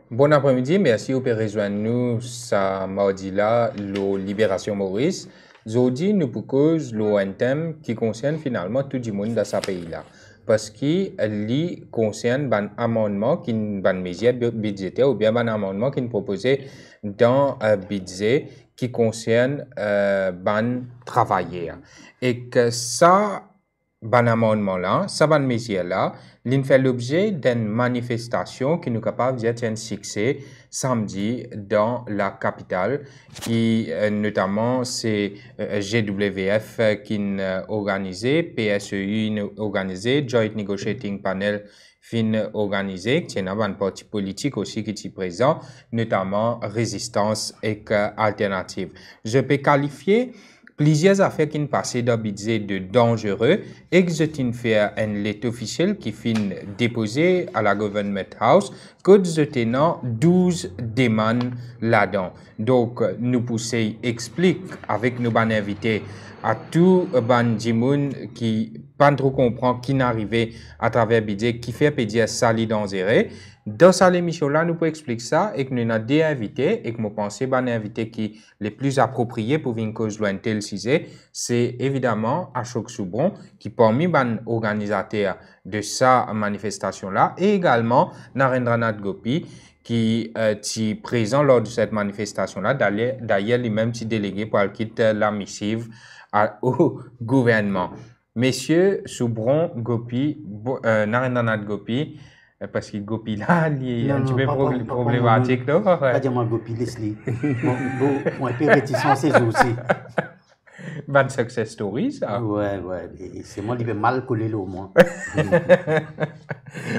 Bon après-midi, merci pour rejoindre nous ce mardi-là, la Libération Maurice. Aujourd'hui, nous proposons un thème qui concerne finalement tout le monde dans ce pays-là. Parce qu'il concerne un amendement qui est un mesure budgétaire ou bien un amendement qui est proposé dans un budget qui concerne les travailleurs. Et que ça, ban amendement-là, ça ban mesure-là, il fait l'objet d'une manifestation qui nous est capable d'être un succès samedi dans la capitale, qui notamment c'est GWF qui a organisé, PSEU organisé, Joint Negotiating Panel fin organisé, qui est un parti politique aussi qui est présent, notamment Résistance et Alternative. Je peux qualifier plusieurs affaires qui ne passaient dans le budget de dangereux et que je fait un lettre officielle qui fin déposée à la Government House que je tenant 12 demandes là-dedans. Donc, nous poussons explique avec nos ban invités à tout ban jimoun qui pas trop comprend qui n'arrivait à travers le budget qui fait pédir sali dangereux. Dans cette émission-là, nous pouvons expliquer ça et que nous avons des invités et que nous pensons que les invités qui les plus appropriés pour une cause loin tel sujet, c'est évidemment Ashok Soubron qui parmi les organisateurs de sa manifestation-là et également Narendranath Gopi qui est présent lors de cette manifestation-là. D'ailleurs, lui-même est délégué pour quitter la missive au gouvernement. Messieurs Soubron, Gopi, Narendranath Gopi, parce que Gopi là, il est un petit peu problématique, non? Pas dire moi Gopi, laisse-le. Moi, peu réticent, c'est aussi. Bad success story, ça. Ouais. Et c'est moi qui vais mal coller là au moins.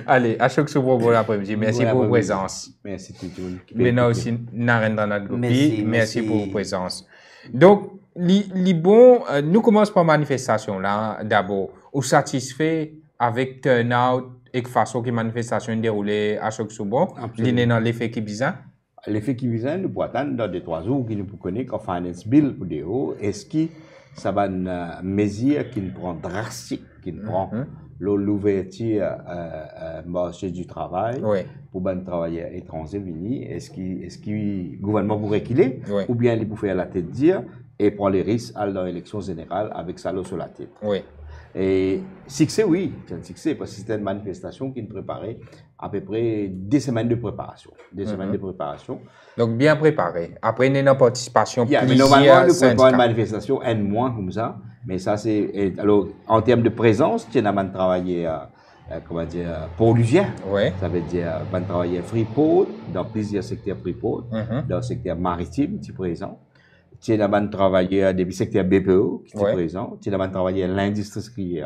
Allez, Ashok Soubron, bon après-midi. Merci pour votre présence. Merci, Titoun. Maintenant aussi, Narendranath Gopi, merci pour votre présence. Donc, bon, nous commençons par manifestation là, d'abord. Ou satisfait avec turnout et façon que manifestation déroulée à Ashok Soubron, l'idée dans l'effet qui bizarre? L'effet qui bizarre, nous pouvons attendre dans 2-3 jours qui nous connaître qu'en finance bill pour des hauts. Est-ce que ça va une mesure qui nous prend drastique, qui nous prend l'ouverture marché du travail pour les travailleurs étrangers venus? Est-ce que le gouvernement pourrait reculer ou bien il peut faire la tête dire et prendre les risques à l'élection générale avec ça sur la tête? Oui. Et succès, oui, c'est un succès parce que c'était une manifestation qui nous préparait à peu près 2 semaines de préparation. Semaines de préparation. Donc, bien préparé. Après, il y a une participation mais normalement, nous préparons une manifestation un mois comme ça. Mais ça, c'est. Alors, en termes de présence, tu as travaillé, comment dire, pollution. Ça veut dire, on travailler Freeport, dans plusieurs secteurs Freeport, dans le secteur maritime, tu es présent. Tu as travaillé dans le secteur BPO, qui est présent. Tu as travaillé dans l'industrie qui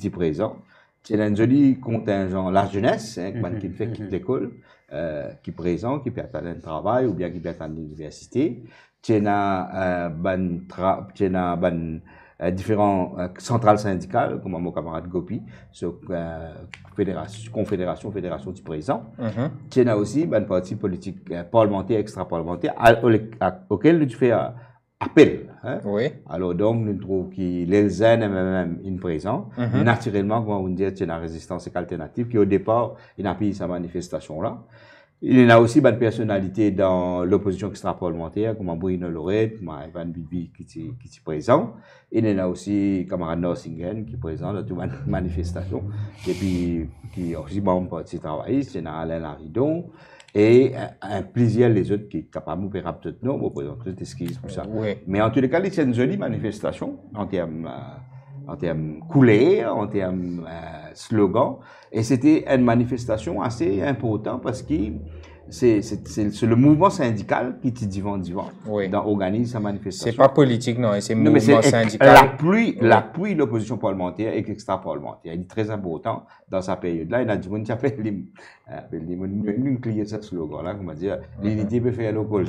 est présent. Tu as un joli contingent, la jeunesse, qui fait quitte l'école, qui est présent, qui peut attendre un travail ou bien qui peut attendre l'université. Tu as différents centrales syndicales, comme mon camarade Gopi, sur confédération du présent. Tu as aussi un parti politique parlementaire, extra-parlementaire, auquel tu fais appel. Alors donc, nous trouvons que les jeunes même une présent. Naturellement, comme on dit, c'est la résistance alternative qui au départ, il a pris sa manifestation-là. Il y a aussi une personnalité dans l'opposition extra-parlementaire, comme Bruno Lorette, comme Ivan Bibi qui est présent. Il y a aussi camarade Norsingen qui est présent dans toute manifestation. Et puis, qui est aussi membre du parti travailliste, il y a Alain Laridon. Et plusieurs les autres qui sont capables de faire tout nom, pour toutes excuses pour ça. Mais en tous les cas, c'est une jolie manifestation en termes couleurs, en termes slogans. Et c'était une manifestation assez importante parce que c'est le mouvement syndical qui organise sa manifestation. C'est pas politique, non, c'est le mouvement syndical. L'appui de l'opposition parlementaire et extra-parlementaire. Il est très important dans sa période-là. Il a dit, on a fait nous clier ce slogan-là, comment dire, l'unité peut faire le col.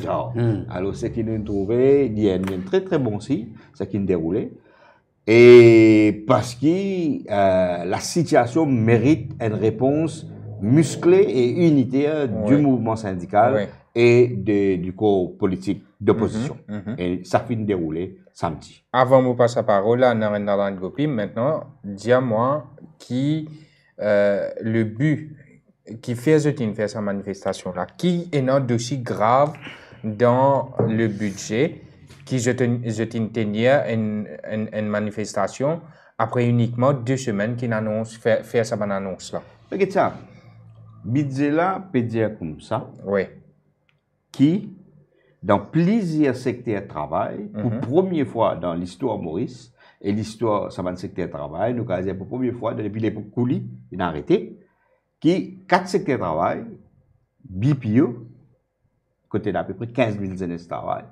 Alors, ce qui nous trouvait, il y a un très très bon signe, ce qui nous déroulait. Et parce que la situation mérite une réponse musclée et unitaire du mouvement syndical et du corps politique d'opposition. Et ça finit de dérouler samedi. Avant de passer la parole à Narendranath Gopi, maintenant, dis-moi qui le but qui fait sa manifestation-là, qui est un dossier grave dans le budget, qui je tenir une manifestation après uniquement 2 semaines qu'il annonce, faire sa bonne annonce-là. Regarde ça. Budget là, peut dire comme ça. Oui. Qui, dans plusieurs secteurs de travail, pour première fois dans l'histoire Maurice, et l'histoire, ça va le secteur de travail, nous avons pour première fois, depuis l'époque Kouli, il a arrêté, qui, 4 secteurs de travail, BPO, côté d'à peu près 15 000 jeunes de travail,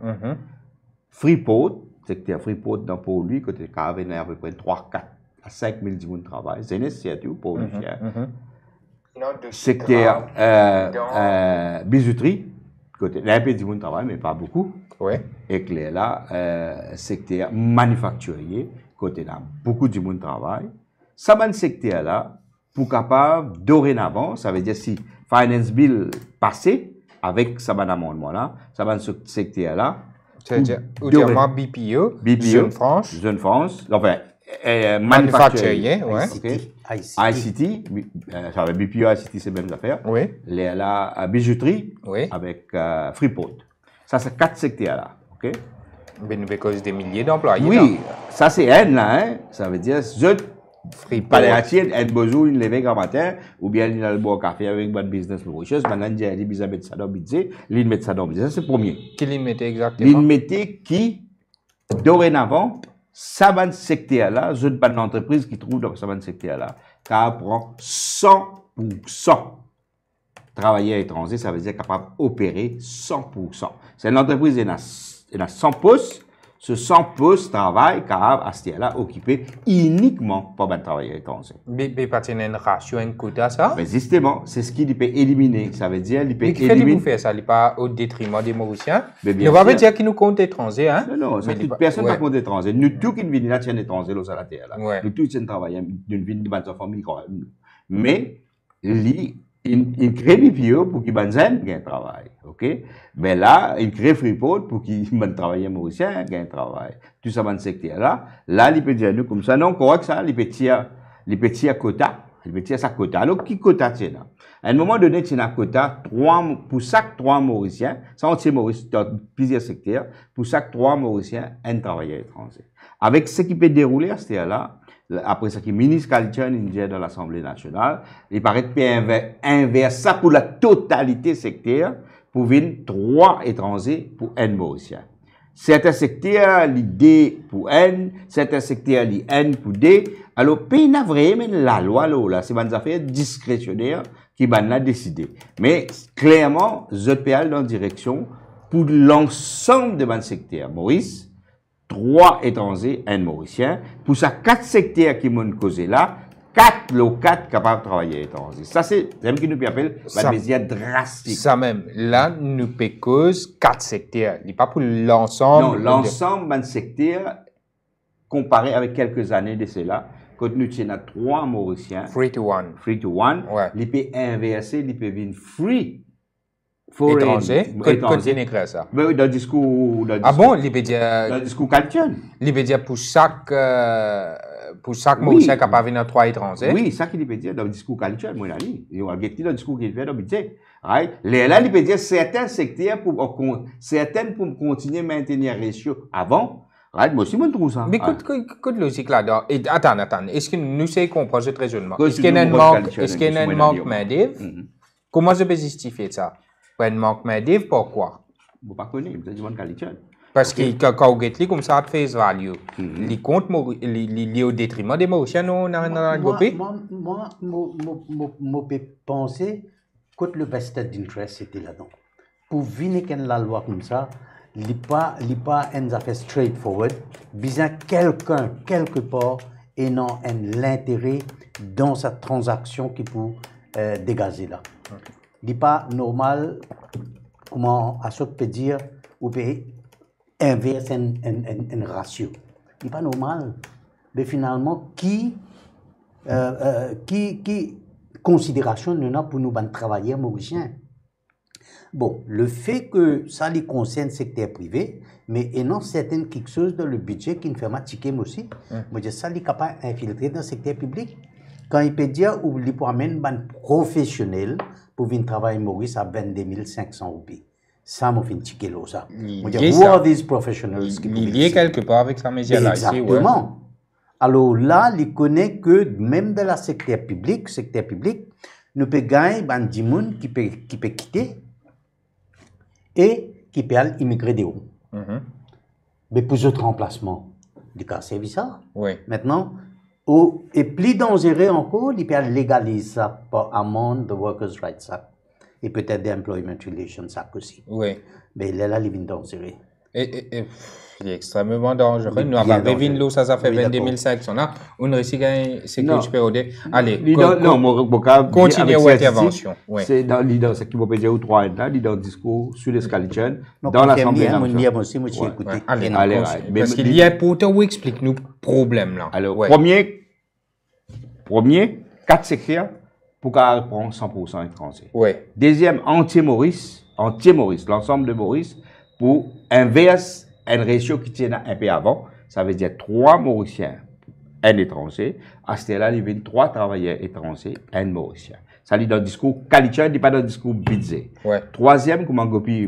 Freeport, secteur Freeport dans pour lui, côté de à peu près 3, 4 à 5 000 jeunes de travail, c'est tout pour lui. Secteur bijouterie, côté un peu de monde travail, mais pas beaucoup. Oui. Et que là, secteur manufacturier, côté là, beaucoup de monde travail. Ça, ben, secteur là, pour capable, dorénavant, ça veut dire si Finance Bill passé, avec ça, ben, amendement là, ça, ben, ce secteur là. C'est-à-dire, BPO, Jeune France, enfin, manufacturier, ouais. ICT, ça veut BPO, ICT, c'est la même affaire. Oui. La bijouterie, oui. Avec Freeport. Ça, c'est 4 secteurs là, ok? Mais nous cause des milliers d'employés. Oui, là. Ça c'est un là, hein? Ça veut dire, Freeport. Un besoin, il lève un matin, ou bien il a le bon café avec bon business pour chose. Maintenant, il a besoin de mettre ça dans le budget, il met ça dans le budget. Ça, c'est le premier. Qui il mettait exactement? Il mettait qui, dorénavant, ça va secteur là, je pas d'entreprise qui trouve dans ça va secteur là, car prend 100% travailleurs étrangers, ça veut dire capable d'opérer 100%. C'est une entreprise qui a 100 postes, ce 100 postes travail capable à ce là occupé uniquement par les travailleurs étrangers. Mais pas une ratio, un quota ça? Mais justement, c'est ce qu'il peut éliminer. Ça veut dire qu'il peut éliminer. Mais qui fait ça? Il n'est pas au détriment des Mauriciens? Il ne va pas dire qu'il nous compte étrangers, hein? Non, toute personne ne compte étranger. Nous tous qui viennent là, tiennent étrangers là, la terre là. Nous tous qui travaillons, nous venons de notre famille. Mais, il crée des pieux pour qu'ils gagnent un travail, ok? Mais là, il crée Freeport pour qu'ils travaillent mauriciens gagnent un travail. Tout ça dans ce secteur là, il peut dire nous comme ça, non, correct ça, il peut tirer quota, il peut tirer sa quota. Alors, qui quota c'est là? À un moment donné, tu as un quota, pour chaque 3 Mauriciens, ça on tient Maurice dans plusieurs secteurs, pour chaque 3 Mauriciens, un travailleur étranger. Avec ce qui peut dérouler à ce là, après ça qui ministre culture indien dans l'Assemblée nationale, il paraît que inverse ça pour la totalité secteur pour venir 3 étrangers pour un Mauricien. Certains secteurs, l'idée pour N, certains secteurs, l'N pour D. Alors, pays n'a vraiment la loi là, c'est une affaire discrétionnaire qui va décider. Mais clairement, je peux aller dans la direction pour l'ensemble de mon secteur. Maurice, 3 étrangers, un Mauricien. Pour ça, 4 secteurs qui m'ont causé là, 4 locaux capables de travailler étrangers. Ça, c'est ce qui nous appelle la mesure drastique. Ça même, là, nous peut cause 4 secteurs. Il n'est pas pour l'ensemble. Non, l'ensemble de secteur, comparé avec quelques années de cela, quand nous avons 3 Mauriciens. 3 to 1. 3 to 1. Ouais. Il peut inverser, il peut venir free. Étranger, continue à ça. Mais dans le discours. Ah bon, il peut dire. Dans le discours culturel. Il peut dire pour chaque Mauricien qui a venir 3 étrangers. Oui, ça qu'il peut dire dans le discours culturel, mon ami. Il va dire dans le discours qu'il fait dans le budget. Right? Là, il peut dire certains secteurs pour continuer à maintenir le ratio avant. Right? Moi aussi, je trouve ça. Mais écoute logique là-dedans. Attends. Est-ce que nous savons comprendre ce raisonnement? Est-ce qu'il y a un manque de main-d'œuvre? Comment je peux justifier ça? Un manque de main-d'œuvre, pourquoi? Je ne sais pas, je parce que quand on dit comme ça, face value, les comptes, les au détriment des Mauriciens, dans le groupe? Moi, je peux penser que le vested interest c'était là-dedans. Pour venir avec la loi comme ça, il n'est pas une affaire straightforward. Besoin quelqu'un, quelque part, ayant l'intérêt dans cette transaction qui peut dégager là. Okay. Il n'est pas normal, comment à ce que peut dire, ou peut inverser un ratio. Il n'est pas normal. Mais finalement, qui considération nous a pour nous travailler mauriciens? Bon, le fait que ça les concerne le secteur privé, mais il y a certaines quelque chose dans le budget qui ne fait pas ticket aussi. Moi, ça les capable d'infiltrer dans le secteur public. quand il peut dire ou il peut amener un professionnel pour venir travailler Maurice à 22 500 roupies. Ça m'a fait un petit kilo, ça. Who are these professionals? Il y a quelque part avec sa média là. Exactement. Alors là, il connaît que même dans le secteur public, nous pouvons gagner des gens qui peut quitter et qui peut immigrer de haut. Mais pour d'autres remplacements, du cas service ça. Oui. Maintenant, et plus dangereux encore, il peut légaliser ça par amende de Workers' Rights Act et peut-être d'Employment Relations Act aussi. Oui. Mais là, il est dangereux. Il est extrêmement dangereux. Nous avons vu l'eau, ça fait 22 500. On réussit à gagner sécurité période. Allez, continuez votre intervention. C'est dans ce qui va dire 3 ans, dans le discours sur l'escalation, dans l'Assemblée nationale. Allez, parce qu'il y a pourtant où explique-nous le problème là. Alors, premier, 4 secteurs pour qu'on prenne 100% étranger. Deuxième, anti-Maurice, l'ensemble de Maurice, pour inverse un ratio qui tient un peu avant, ça veut dire 3 Mauriciens, un étranger. À ce là il y a 3 travailleurs étrangers, un Mauricien. Ça dit dans le discours qualité, il dit pas dans le discours budget. Troisième, comment Gopi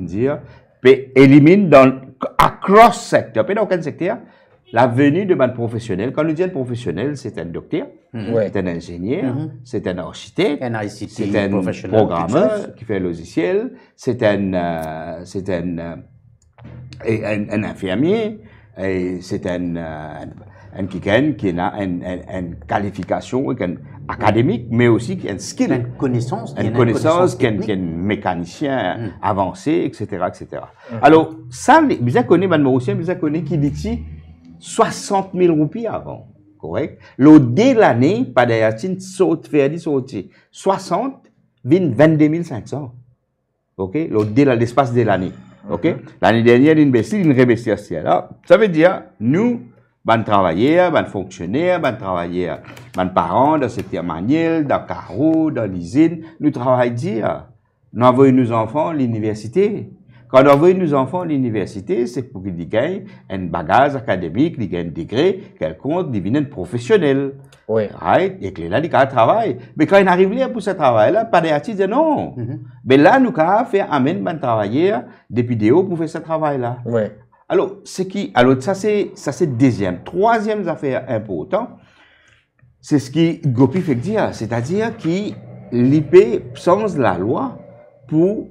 dire, élimine across secteur, pas dans aucun secteur, la venue de man professionnel. Quand nous disons professionnel, c'est un docteur, c'est un ingénieur, c'est un architecte, c'est un programmeur qui fait un logiciel, c'est un infirmier, c'est un qui a une qualification académique, mais aussi qui a une skill, une connaissance, qui est un mécanicien avancé, etc., etc. Alors, ça, vous connaissez, Mme Mauricien, vous connaissez qui dit 60 000 roupies avant, correct? Dès l'année, pas d'ailleurs, fait 60, 22 500. Ok? Dès l'espace de l'année. Ok? L'année dernière, il investit là. Ça veut dire, nous, ban travailleurs, ban fonctionnaires, ban travailleurs, ban parents, dans le secteur manuel, dans le carreau, dans l'usine, nous travaillons dire. Nous envoyons nos enfants à l'université. Quand on envoie nos enfants à l'université, c'est pour qu'ils gagnent un bagage académique, ils gagnent un degré, quelconque, ils deviennent professionnels. Right? Et que là, ils travaillent. Mais quand ils arrivent là pour ce travail-là, pas d'artistes disent non. Mais là, nous avons fait amener un travailleur des vidéos pour faire ce travail-là. Alors, ça c'est deuxième. Troisième affaire importante, c'est ce qui Gopi fait dire, c'est-à-dire qu'il l'IP sans la loi pour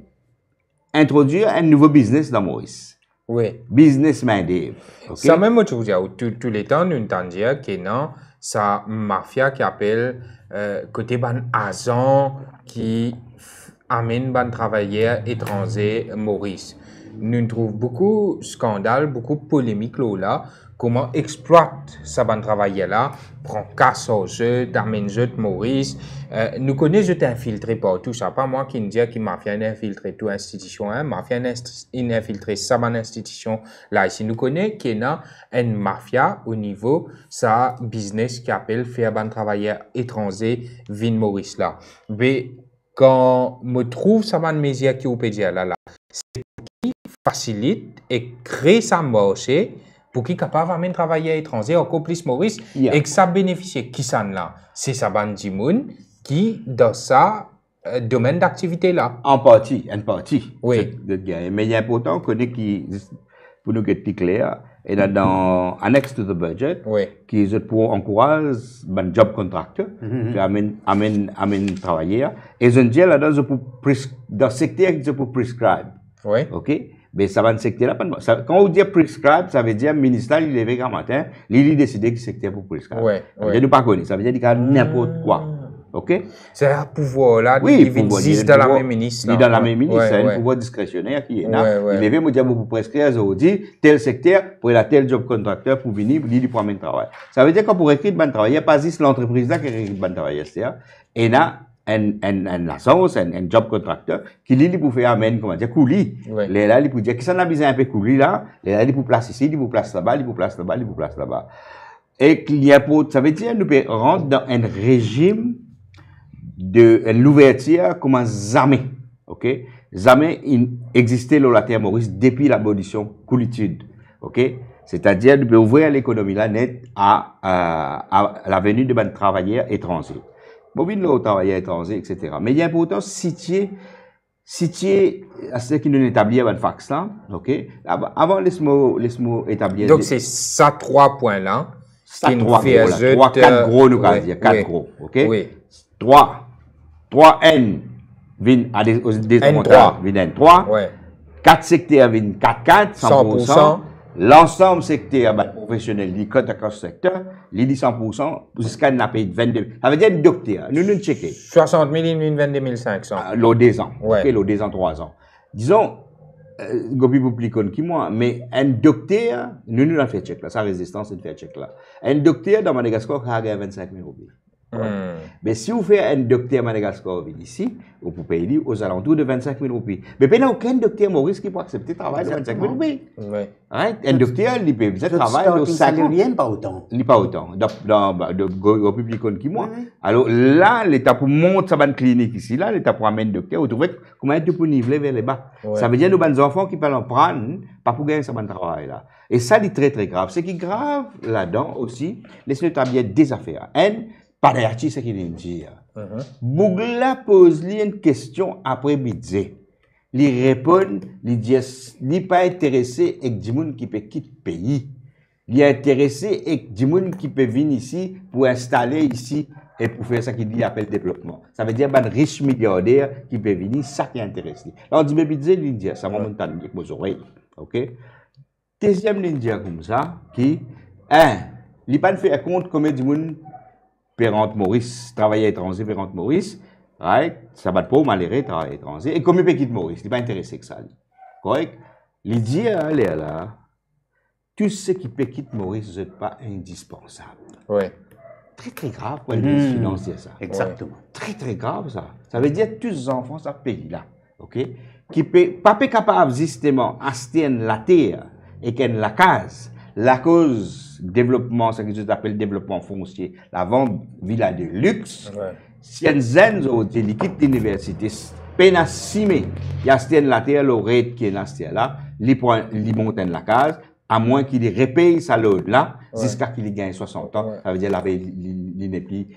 introduire un nouveau business dans Maurice. Business main-d'œuvre. Ça même, je vous dis, tous les temps, nous entendons dire que non, ça mafia qui appelle côté ban agent qui amène ban travailleurs étrangers Maurice. Nous trouvons beaucoup de scandales, beaucoup de polémiques là, comment exploite ça ban travailleurs là, prend casse au jeu, d'amène jeu de Maurice. Nous connaissons infiltré par tout ça, pas moi qui me dis qu'il mafia infiltré toute institution, mafia infiltré ça ban institution là ici. Nous connaissons qu'il y a une mafia au niveau ça business qui appelle faire ban travailleurs étrangers vin Maurice là. Mais quand me trouve ça ban mesure qui au PDA là, c'est qui facilite et crée sa marché pour qui capable d'amener travailler étranger encore plus Maurice et que ça bénéficie qui s'en là. C'est ça ban Jimoun qui dans ça domaine d'activité là. En partie. Oui. Mais il est important qu'on ait pour nous être clair, et dans annexe to the budget, qui est pour encourager un job contractor, qui amène travailleurs, et je dis là dans le secteur qui est pour prescribe. Ok? Mais ça va dans le secteur là. Quand on dit prescribe, ça veut dire le ministère, il lève un matin, il décide que secteur pour prescribe. Je ne pas connaître. Ça veut dire qu'il y a n'importe quoi. Ok? C'est un pouvoir là, qui existe dans la même ministre. Dans la même ministre, c'est un pouvoir discrétionnaire qui est là. Il lève me dire pour prescrire, il dit tel secteur pour la tel job contracteur pour venir, il pour amener travail. Ça veut dire qu'on pour écrire ban travailleur, pas juste l'entreprise là qui écrit ban travailleur, et là un licence, un job contracteur qui lui pour faire amener comment dire coulis. Là il pour dire qui ça n'a besoin un peu coulis là, là il pour place ici, il pour place là-bas, il pour place là-bas, il pour place là-bas. Et qu'il y a pour ça veut dire nous peut rentrer dans un régime de l'ouverture comme jamais. OK? Jamais existait dans la terre Maurice depuis l'abolition coulitude. OK? C'est-à-dire, nous pouvons ouvrir l'économie là net à la venue de ben travailleurs étrangers. Bon, oui, nos travailleurs étrangers, etc. Mais il y a important si tu es, à ce qui nous établit à fax là, ok? Avant, laisse-moi établir. Donc, c'est ça 3 points là. Ça 3 gros, là. 3, 4 gros, nous allons dire. 4 gros, ok? Oui. 3N viennent à des N3, viennent N3. Ouais. 4 secteurs viennent 4, 100%. L'ensemble secteur professionnel, les codes à secteur, les 100%, jusqu'à une paye de 22 000. Ça veut dire un docteur. Nous checkons. 60 000, 22 500. L'eau des ans. Ouais. OK, l'eau des ans, 3 ans. Disons, Gopi pour plus connu que moi, mais un docteur, nous l'avons fait check là. Sa résistance, il fait check là. Un docteur dans Madagascar, il a gagné 25 000 roupies. Ouais. Mais si vous faites un docteur à Madagascar ici, vous pouvez payer aux alentours de 25 000 roupies. Mais il n'y a aucun docteur Maurice qui peut accepter le travail de 25 000 roupies. Ouais. Right? Un docteur, il peut travailler au 50 000. Pas autant. Il pas autant. Dans le public qui moi. Alors là, l'État pour monter sa clinique ici, là, l'État pour amener un docteur, vous trouvez comment tu peux niveler vers les bas. Ouais. Ça veut dire que nos enfants qui peuvent en prendre, pas pour gagner ce travail là. Et ça, c'est très très grave. Ce qui est grave là-dedans aussi, laissez-nous établir des affaires. Pas d'artiste, c'est qu'il dit. Bougla pose lui une question après midi. Il répond, il dit, il n'est pas intéressé avec des gens qui peuvent quitter le pays. Il est intéressé avec des gens qui peuvent venir ici pour installer ici et pour faire ça qu'il appelle développement. Ça veut dire, un riche milliardaire qui peut venir, ça qui est intéressé. Alors, on dit, il dit, ça m'a monté avec vos oreilles. OK? Deuxième ligne comme ça, qui, il n'a pas fait compte combien de gens Pérante Maurice, travailleur étranger, Pérante Maurice, right? Ça va pas malheureux, travailleur étranger. Et comme il peut quitter Maurice, il n'est pas intéressé que ça. Correct? Il dit, là, tout ce qui peut quitter Maurice n'est pas indispensable. Oui. Très, très grave pour le financier, ça. Exactement. Ouais. Très, très grave, ça. Ça veut dire que tous les enfants, ça pays là. OK? Qui peut pas capable, justement, acheter la terre et qu'elle la case. La cause développement, ce que je appelle développement foncier, la vente villa de luxe, si un zen qui quitte l'université, peine à simer, il a la terre, le rate qui est dans cette là, il monte la case, à moins qu'il repaye sa load là, jusqu'à qu'il gagne 60 ans, ça veut dire la l'inépi.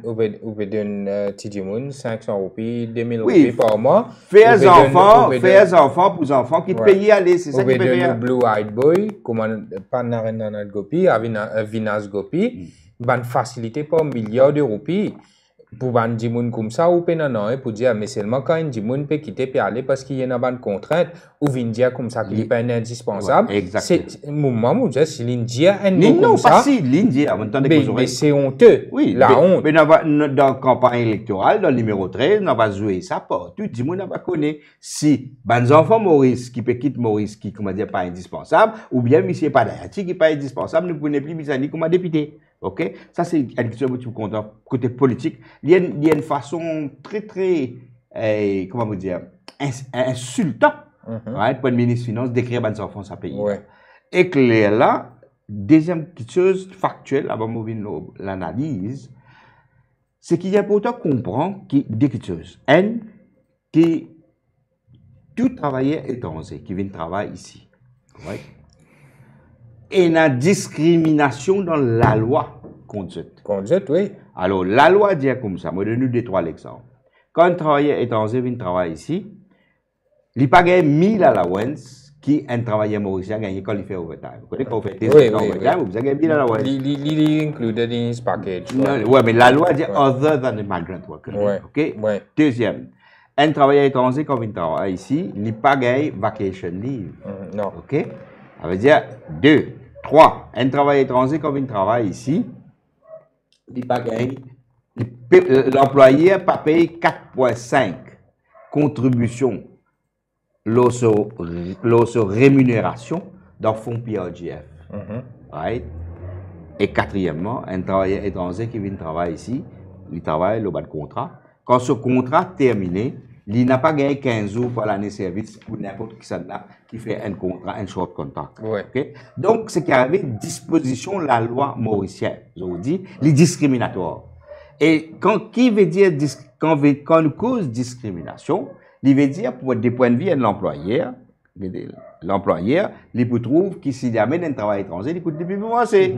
Ou peut donner Tidimoun 500 roupies, 2000 roupies par mois. Faire enfants pour enfants qui payent aller, c'est ça qui paye. Ou Blue Eyed Boy, comme pas Narendanat Gopi, Vinas Gopi, ban facilité pour milliards de roupies. Pour un dimoun comme ça, ou non, pour dire, mais seulement quand un dimoun peut quitter et aller parce qu'il y a une bonne contrainte, ou vient comme ça qu'il n'est pas indispensable. C'est moment où je dis, si l'India est non, pas si, l'India, mais c'est honteux. Oui, la honte. Mais dans la campagne électorale, dans le numéro 13, on va jouer ça pas. Tout le monde va connaître si, les enfants Maurice, qui peut quitter Maurice, qui, comment dire, pas indispensable, ou bien, monsieur Padayati, qui n'est pas indispensable, ne prenez plus Misani comme député. OK? Ça, c'est une question que tu content côté politique. Il y a une façon très, très, comment vous dire, insultant, pour le ministre des Finances d'écrire à ses enfants sa pays. Et que là, deuxième chose factuelle, avant de mourir l'analyse, c'est qu'il y a important comprendre deux choses. Un, que tout travailleur étranger qui vient travailler ici, et la discrimination dans la loi conduite. Conduite, oui. Alors, la loi dit comme ça. Moi, je donne 2-3 exemples. Quand un travailleur étranger vient travailler ici, il n'a pas gagné 1000 allowance qui un travailleur mauricien gagne quand il fait overtime. Vous connaissez quand vous faites des overtime, vous avez 1000 allowance. Il est included in his package. Oui, mais la loi dit other than the migrant worker. OK? Deuxième, un travailleur étranger quand il vient travailler ici, il n'a pas gagné vacation leave. Non. OK? Ça veut dire 2, 3. Un travailleur étranger, quand il travaille ici, il pas gagné. L'employeur pas payé 4,5 contribution lorsque rémunération dans le fonds PRGF. Right? Et quatrièmement, un travailleur étranger qui vient travailler ici, il travaille le bas de contrat. Quand ce contrat est terminé, il n'a pas gagné 15 jours pour l'année service pour n'importe qui fait un contrat, un short contract. Okay? Donc, ce qui arrive, disposition la loi mauricienne, je vous dis, les discriminatoires. Et qui veut dire, quand on cause discrimination, il veut dire, pour des points de vue de l'employeur, l'employeur, il peut trouver que s'il amène un travail étranger, il coûte depuis commencer.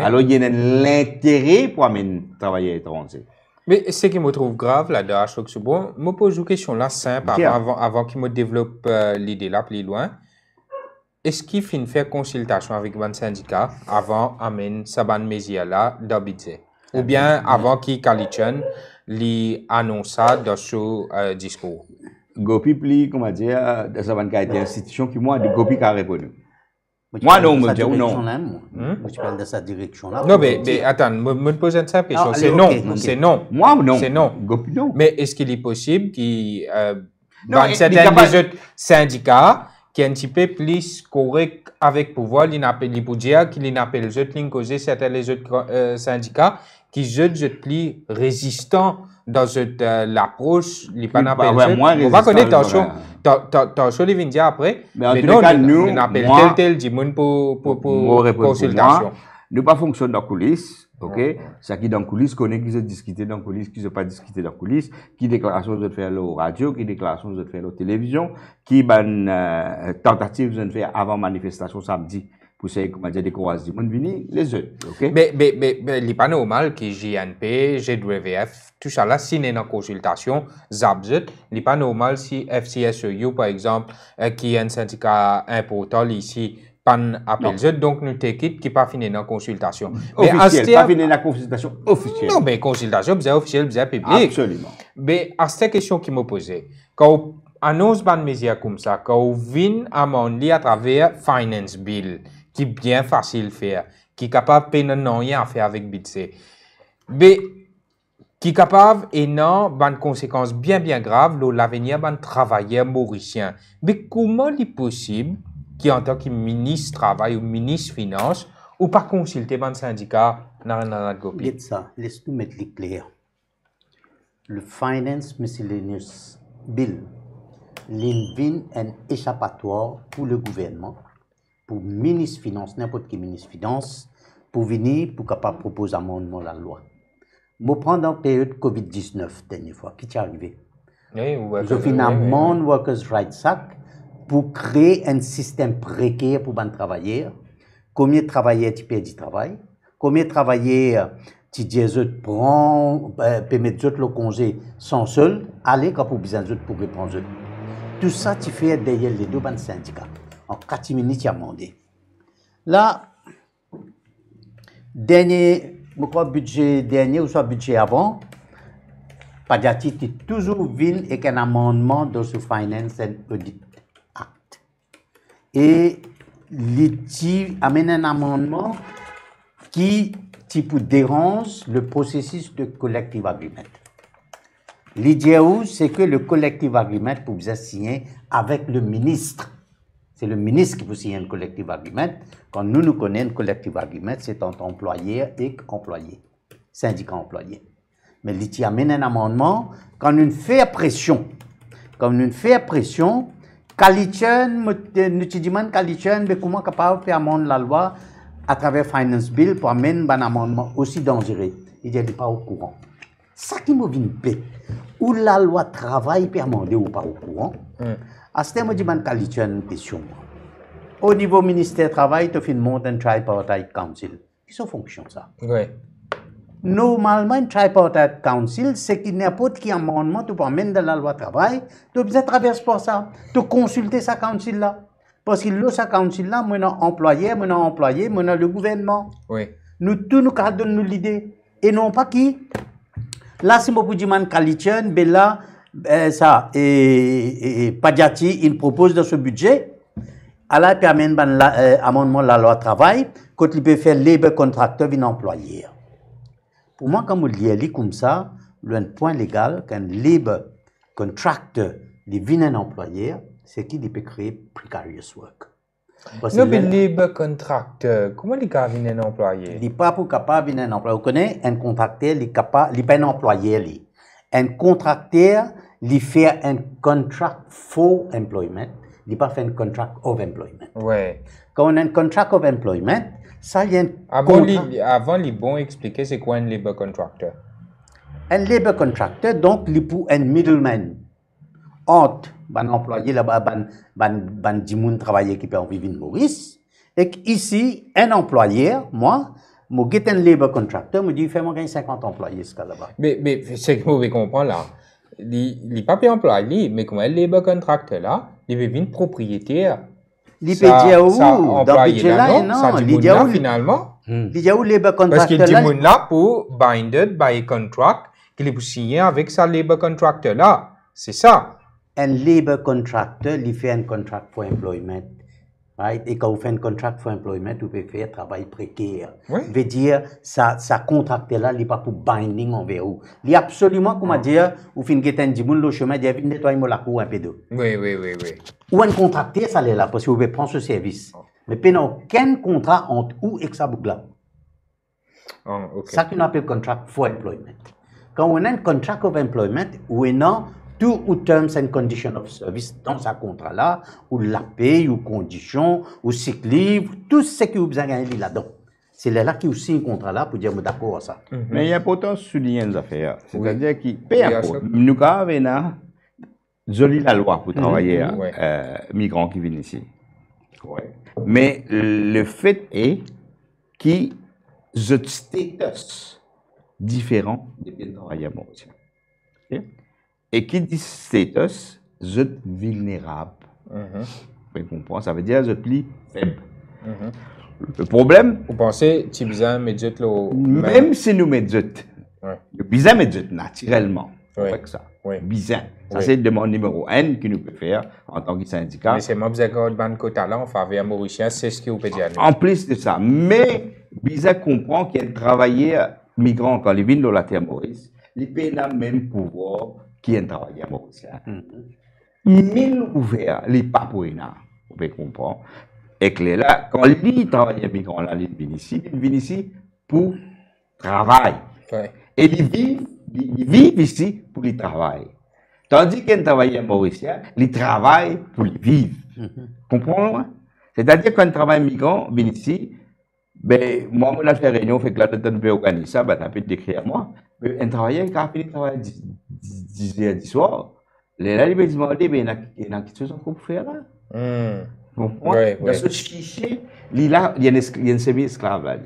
Alors, il y a l'intérêt pour amener un travail étranger. Mais ce qui me trouve grave là-dedans, je me pose une question là simple avant qu'il me développe l'idée là plus loin. Est-ce qu'il faut faire consultation avec un syndicat avant d'amener sa bonne mesure là dans budget? Ou bien avant qu'il qualifie lui annonce ça dans son discours? Gopi pli, comment dire, dans sa bonne institution qui moi, de Gopi qui a répondu. Moi non, me dis non. Moi, je parle de sa direction là. Non, mais attends, me pose une simple question. C'est non, c'est non. Moi non. C'est non. Gopi non. Mais est-ce qu'il est possible qu'il dans certains des autres syndicats qui est un petit peu plus correct avec pouvoir, il peut dire qu'il appelle les autres lignes causées, certains les autres syndicats qui sont plus résistants dans l'approche, il pas on va connaître ton les dire après, mais non, nous, on appelle tel du monde pour consultation. Nous pas fonctionner dans les coulisses, ok? Ça qui dans les coulisses, connaît qui se discuter dans les coulisses, qui se pas discuter dans les coulisses, qui déclaration de faire la radio, qui déclaration de faire la télévision, qui tentative de faire avant manifestation samedi. Pour ça, comment dire, des courage du monde venir, les autres, ok? Mais il n'est pas normal que JNP, GWF, tout ça là, si n'est en consultation, ZABZUT, il n'est pas normal si FCSEU, par exemple, qui est un syndicat important ici, pas appel donc nous t'équipe qui pas fini dans consultation. Officielle, pas fini dans consultation officielle. Non, mais consultation, bien officielle, bien publique. Absolument. Mais à cette question qui me posait, quand on annonce une mesure comme ça, quand on vient à mon à travers Finance Bill, qui est bien facile à faire, qui est capable de payer rien à faire avec budget, mais qui est capable et non une conséquence bien graves dans l'avenir d'un travailleur mauricien. Mais comment est possible qui en tant que ministre travail ou ministre finance ou pas consulter un syndicat dans la copie? Laisse-nous mettre les clairs. Le Finance Miscellaneous Bill, l'invite un échappatoire pour le gouvernement, pour le ministre finance, n'importe qui ministre finance, pour venir, pour capable proposer un amendement à la loi. Je prends dans la période Covid-19, dernière fois, qui est arrivé. Je fais un amendement Workers' Rights Act pour créer un système précaire pour les travailleurs. Combien de travailleurs tu perds du travail? Combien de travailleurs tu dis prends, permettre le congé sans seul, aller quand pour besoin de pour répondre. Tout ça, tu fais derrière les deux syndicats. En 4 minutes, tu as demandé. Là, dernier, je crois, budget dernier ou soit budget avant, Padiati est toujours venu avec un amendement dans ce Finance and Audit Act. Et l'ITI amène un amendement qui dérange le processus de collective agreement. L'idée, c'est que le collective agreement peut vous signer avec le ministre. C'est le ministre qui peut signer un collective agreement. Quand nous connaissons un collective agreement, c'est entre employeur et employé, syndicat employé. Mais l'ITI amène un amendement quand nous fait pression. Kalitchen, nous te demandons Kalitchen, mais comment capable de faire amender la loi à travers Finance Bill pour amener un amendement aussi dangereux? Il n'est pas au courant. Ça qui me vient de où la loi travail peut amender ou pas au courant. À ce moment, je demande Kalitchen une question. Au niveau ministère du Travail, tu fais une monte un tripartite council. Qui sont fonction ça? Oui. Normalement, un tripartite council, c'est qu'il n'importe quel amendement tu peux amener dans la loi travail, tu as besoin de traverser pour ça. Tu consulter sa council là. Parce que là, sa council là, moi, employé, moi, le gouvernement. Oui. Nous, tous nous donnons l'idée. Et non pas qui. Là, si je vous dis que Kalitchen, ben là, ça, et Padiati, il propose dans ce budget, alors il peut amener un amendement de la loi travail, quand il peut faire labor contracteur une employé. Pour moi, quand vous lisez comme ça, le point légal qu'un labor contractor devient un employé, c'est qu'il peut créer precarious work. Non, mais labor contractor, comment il peut devenir un employé? Il n'est pas pour capable de devenir un employé. Vous connaissez, un contracteur, il n'est pas un employé. Un contracteur, il fait un contract for employment, il n'est pas fait un contract of employment. Ouais. Quand on a un contract of employment, ça y est avant, il est bon expliquer c'est quoi un labor contractor. Un labor contractor, donc, il est pour un middleman entre un employé là-bas, ban dimoun travailler qui peut en vivre Maurice, et ici, un employeur, moi get un labor contractor, me dit, fais-moi gagner 50 employés ce cas-là-bas. Mais c'est que vous comprenez là. Les papiers employés, mais comme un labor contractor là, il veut une propriétaire. Il peut dire où? Dans le budget là, non. Il dit où finalement? Il dit où labor contractor là? Parce qu'il dit là pour binded by contract qu'il est signé avec sa labor contractor là. C'est ça. Un labor contractor, il fait un contract for employment. Right? Et quand vous faites un contract for employment, vous pouvez faire un travail précaire. Oui. Veut dire, ça contract là, il n'est pas pour binding envers vous. Il est absolument, comment dire, vous finissez un dimoun le chemin, il dit, nettoyez-moi la cour un peu d'eau. Oui. Ou un contracté, ça l'est là, parce que vous pouvez prendre ce service. Mais il n'y a aucun contrat entre vous et ça boucle là. Ça qu'on appelle contract for employment. Quand on a un contract of employment, ou un tout ou terms and conditions of service dans ce contrat-là, ou la paye, ou conditions, ou sick leave, tout ce que vous avez gagné là-dedans. C'est là qui aussi un contrat-là pour dire d'accord à ça. Mais il y a pourtant souligner une affaire. C'est-à-dire qu'il peu importe. Nous avons une jolie la loi pour travailler migrants qui viennent ici. Mais le fait est qu'il y a un status différent des pays travailleurs mauriciens. Et qui dit status, vous êtes vulnérable. Vous comprenez? Ça veut dire que vous êtes plus faible. Le problème... Vous pensez que tu as besoin de mettre même si nous mettons, le besoin de mettre naturellement. Avec ça. Besoin. Ça, c'est le demande numéro 1 que nous pouvons faire en tant que syndicat. Mais c'est moi qui ai un quota là en faveur mauricien, c'est ce que vous pouvez dire. En plus de ça. Mais, besoin comprend qu'il y a un travailleur migrant quand il vient dans la terre Maurice, il peut le même pouvoir qui est un travailleur mauricien. Mille ouverts, les pas pour vous pouvez comprendre. Et que là, quand les travailleurs migrants là, ils viennent ici pour travail. Et ils vivent ici pour le travail. Tandis qu'un travailleur mauricien, il travaille pour le vivre. Comprenez-moi? C'est-à-dire qu'un travailleur migrant vient ici, ben, moi, on a fait réunion, fait que là, on peut organiser ça, ben, on peut décrire moi. Mais un travailleur qui a fini de travailler 10 heures du soir, là, il va se demander, ben, il y a quelque chose qu'on peut faire là. Dans ce cliché, il y a une semi-esclave là.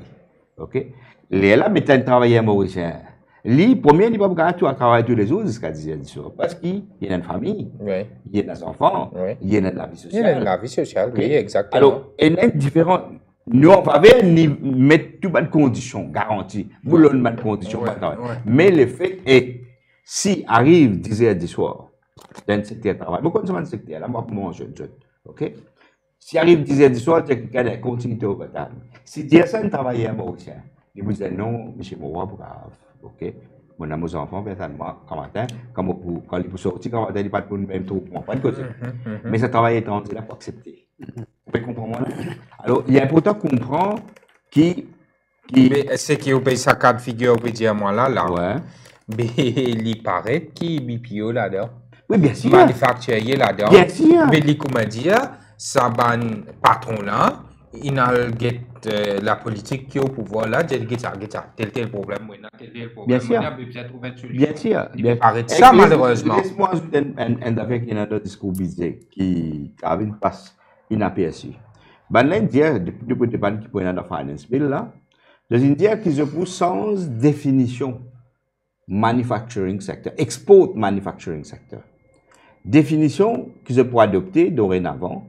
Ok? Là, mais un travailleur mauricien. Lui, premier, il ne peut pas travailler tous les jours jusqu'à 10 heures du soir. Parce qu'il y a une famille, il y a des enfants, il y a de la vie sociale. Il y a de la vie sociale, oui, exactement. Alors, il y a différents. Nous, on va mettre toutes les conditions garanties. Vous l'avez une condition. Mais le fait est, si arrive 10 heures du soir, dans le secteur de travail, vous connaissez le secteur, là, moi, je jeune. Ok? Si arrive 10 heures du soir, tu as quelqu'un qui continue au retard. Si tu as un travailleur mauricien, il vous dit non, monsieur Moura, pour grave. Ok? Mon ami, mes enfants, quand matin, quand ils sont sortis, quand ils ne pas pour même trop, pas de côté. Mais ce travail étranger, il n'a pas accepté. Vous comprenez? Alors, il est important de comprendre qui. Mais c'est qui paye sa carte figure, on peut dire moi là. Ouais. Mais il paraît qui BPO là-dedans. Oui, bien sûr. Manufacturier là-dedans. Bien sûr. Mais il comment dire, ça ban patron là, il a la politique qui est au pouvoir là, il dit tel problème, tel problème. Bien sûr. Bien sûr. Il paraît ça malheureusement. Laisse-moi ajouter un avec un autre discours bizarre qui a une passe inaperçue. Ben là, depuis le débat qui prend dans la finance bill là, je veux dire qu'ils ont sans définition manufacturing sector, export manufacturing sector. Définition qu'ils ont adopter dorénavant,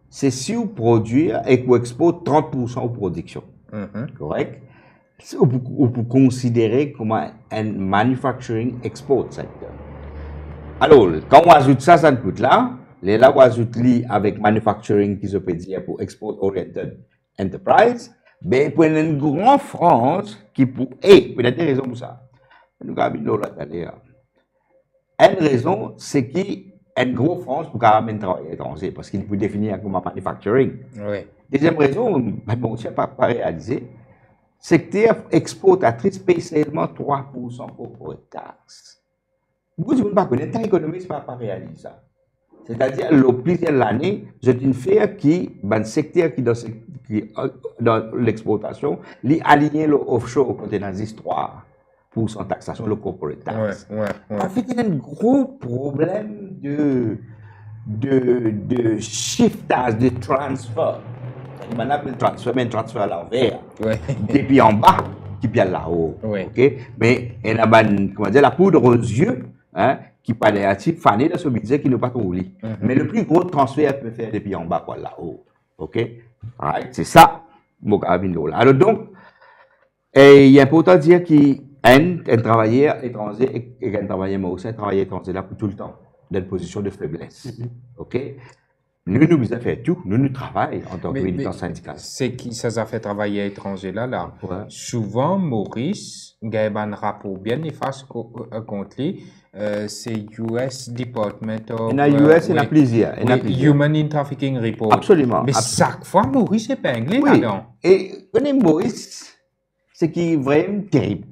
c'est si vous produire et que vous exportez 30% de production. Correct? Ou pour considérer comme un manufacturing export sector. Alors, quand on ajoute ça ne coûte là, les là, on ajoute avec manufacturing qui se peut dire pour export-oriented enterprise, ben, pour une grande France qui pour, peut-être des raisons pour ça. Nous avons une raison, c'est qu'une grande France pour quand même travailler étranger, parce qu'il peut définir comme manufacturing. Deuxième raison, bon, aussi pas réalisé, c'est que exportatrice paye seulement 3% pour taxes. Vous ne pouvez pas connaître, l'économie ne pas réaliser ça. C'est-à-dire, plusieurs années, j'ai une firme qui, dans le secteur qui dans l'exportation, li aligner le offshore côté dans l'histoire. pour son taxation, le corporate tax. Ouais. En fait, il y a un gros problème de shiftage, de transfert. On appelle transfert, mais un transfert à l'envers. Depuis en bas, qui vient là-haut. Okay? Mais il y a comment dire, la poudre aux yeux, hein, qui pas négatif, fané dans ce budget qui n'est pas trop lit. Mais le plus gros transfert peut faire depuis en bas, quoi, là-haut. OK? Right? C'est ça, mon carabine là. Alors donc, il est important de dire qu'un travailleur étranger et un travailleur marocain, un travailleur étranger là pour tout le temps, dans une position de faiblesse. OK? Nous devons faire tout, nous travaillons en tant que militants syndicaux. C'est qui ça a fait travailler étranger là? Souvent, Maurice, il y a un rapport bien efficace contre lui, c'est US Department of... Il y a US, il y a plusieurs. Human in Trafficking Report. Absolument. Mais chaque fois, Maurice est épinglé là-dedans. Et connaissez Maurice, c'est qui est vraiment terrible.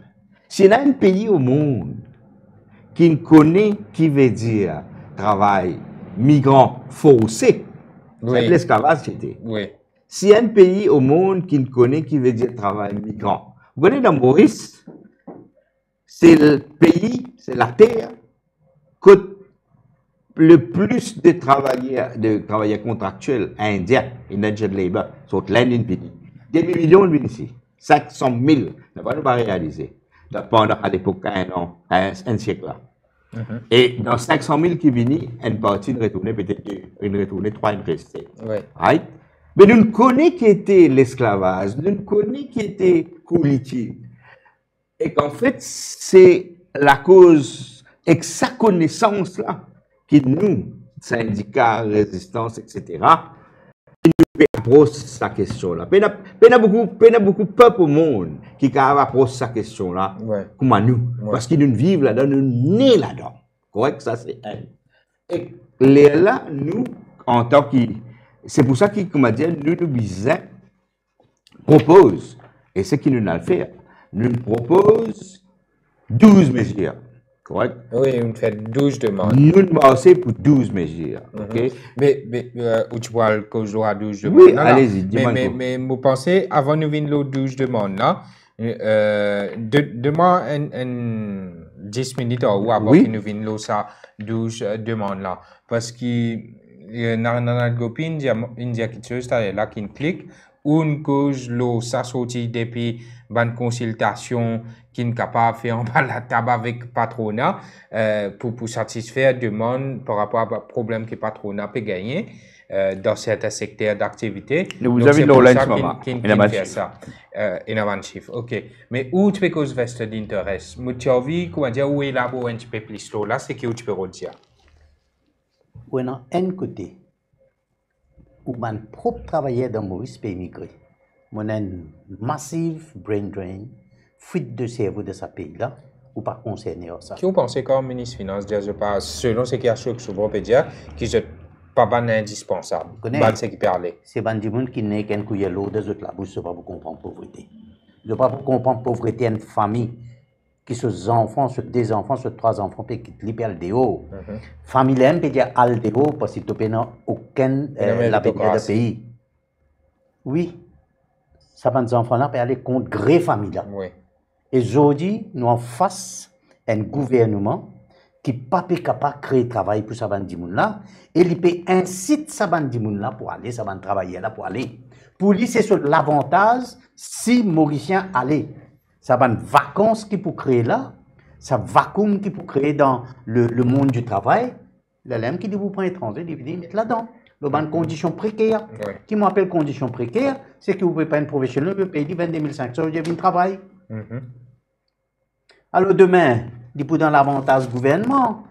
S'il y a un pays au monde qui connaît qui veut dire travail, migrants forcés, c'est l'esclavage c'était. S'il y a un pays au monde qui connaît qui veut dire travail migrant, vous connaissez dans Maurice, c'est le pays, c'est la terre, que le plus de travailleurs contractuels indiens, indigent labor, sont l'Inde pays. Des millions de viennent ici, 500 000, ne va pas réaliser. Pendant à l'époque un siècle là. Et dans 500 000 qui viennent, une partie retournait, peut-être une retournée, 3 une restée. Right? Mais nous ne connaissons qui était l'esclavage, nous ne connaissons qui était coulitier. Et qu'en fait, c'est la cause, et que sa connaissance-là, qui nous, syndicats, résistance, etc., qui nous approche sa question-là. Il y a beaucoup de peuple au monde qui approche sa question-là, comme à nous. Parce qu'ils nous vivent là-dedans, nous nés là-dedans. Correct? Ça, c'est elle. Et là, nous, en tant que... C'est pour ça qu'il, comment dire, nous propose, et ce qu'il nous a fait, nous propose 12 mesures. Correct? Oui, on fait 12 demandes. Nous marchons pour 12 mesures. OK? Mais où tu vois que je dois 12 demandes? Oui, allez-y, dis-moi. Mais vous pensez, avant de venir les 12 demandes là, demain, 10 minutes ou avant que nous venions les 12 demandes là. Parce que dans notre copine, il y a quelque chose là qui clique. Une cause, ça sorti depuis une consultation qui n'est capable de faire en bas la table avec le patronat pour satisfaire des demandes par rapport à problème que le patronat peut gagner dans certains secteurs d'activité. Vous avez l'Orange qui fait ça. In avant chiffre. OK. Mais où tu peux cause vested interest? Tu as vu, comment dire, où est là pour un petit peu plus là, c'est que tu peux redire. Oui, non, un côté. Où mon propre travailleur dans Maurice peut émigrer. On a une massive brain drain, fuite de cerveau de ce pays-là, ou pas concerné à ça. Qui vous pensez comme ministre des Finances, je pense, selon ce qui a choqué souvent, peut dire, qui est pas indispensable. C'est qui parle. C'est des gens qui n'est qu'un couille l'eau des autres la bouche, pas pour comprendre pauvreté. Je pas pour comprendre pauvreté une famille qui sont enfants, sur 2 enfants, sur 3 enfants, qui quittent l'IPLDO. Famille l'aime, peut dire ALDO, parce qu'il n'y a aucun la de pays. Oui, ça va des enfants-là peut aller contre gré famille-là. Et aujourd'hui, nous en face un gouvernement qui n'est pas capable de créer travail pour ça bande là et il peut inciter ça bande là pour aller, ça va travailler là pour aller. Pour lui, c'est sur l'avantage si Mauricien allait. Ça va une vacance qui peut créer là, ça vacuum qui peut créer dans le monde du travail. L'élève qui dit vous prenez étranger, il dit mettre là-dedans. Le ban conditions précaires. Qui m'appelle conditions précaires, c'est que vous ne pouvez pas être professionnel, vous payez 22 500 euros de travail. Alors demain, dans l'avantage gouvernement,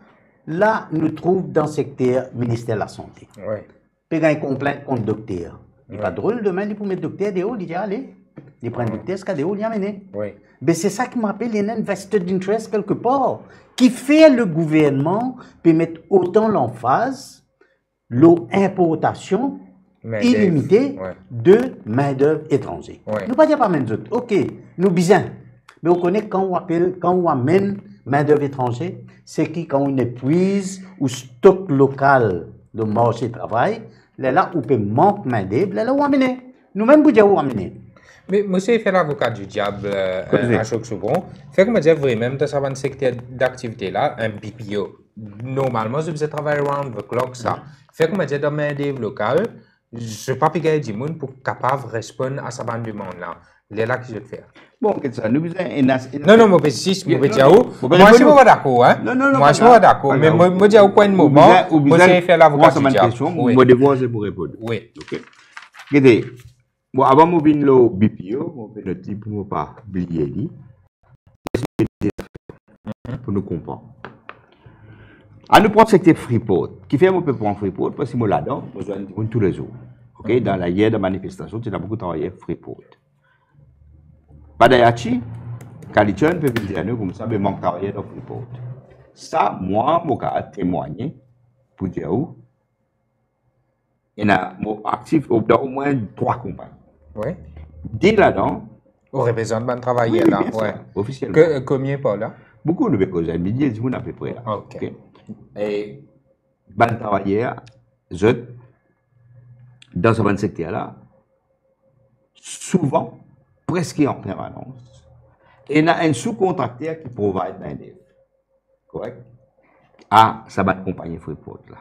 là, nous trouvons dans le secteur ministère de la Santé. Puis il y a une complainte contre le docteur. Il n'est pas drôle, demain, il peut mettre le docteur dehors, il dit allez, il prend le docteur, ce qu'il dehors, il a amené. Mais c'est ça qui m'appelle une invested interest quelque part, qui fait le gouvernement peut mettre autant l'emphase, l'importation illimitée de main-d'œuvre étrangère. Nous ne pas dire pas même autres. Ok, nous bien. Mais on connaît quand on amène main-d'œuvre étrangère, c'est qui quand on épuise ou stock local de marché de travail, là où on peut manquer main-d'œuvre, là où on amène. Nous-mêmes, vous dire où on amène. Mais monsieur fait l'avocat du diable à chaque seconde. Fait que moi dire vrai, même dans ce secteur d'activité là, un BPO, normalement, je faisais travailler around the clock ça. Fait que moi dire dans mes dev local, je pas payer du monde pour capable répondre à sa bande demande là. C'est là que je vais faire. Bon, qu'est-ce que ça nous Non, moi, si, moi, je suis pas d'accord, hein. Moi, je suis pas d'accord, mais moi, je au point de moment, moi, je vais faire l'avocat du diable. Moi, devoir, c'est pour répondre. Oui. Ok. Regardez, bon, avant de venir au BPO, je vais noter pour ne pas oublier, pour nous comprendre. À nous prendre secteur Freeport, qui fait un peu pour Freeport, parce que moi, là-dedans, je besoin de tous les jours. Ok, dans la guerre de manifestation, tu as beaucoup travaillé Freeport. Badayachi, Kalichon peut vous dire comme ça, mais manque de travailler dans Freeport. Ça, moi, je vais témoigner pour dire où. Il y a actif dans au moins 3 compagnies. Oui. Dès là-dedans. On représente bien travailler là. Oui, officiellement. Combien pas là? Beaucoup de causes, un millier de monde à peu près là. Ok. Et bien travailler, dans ce secteur-là, souvent, presque en permanence, et il y a un sous-contracteur qui provide main-d'œuvre. Correct? Ah, ça va compagnie Freeport là.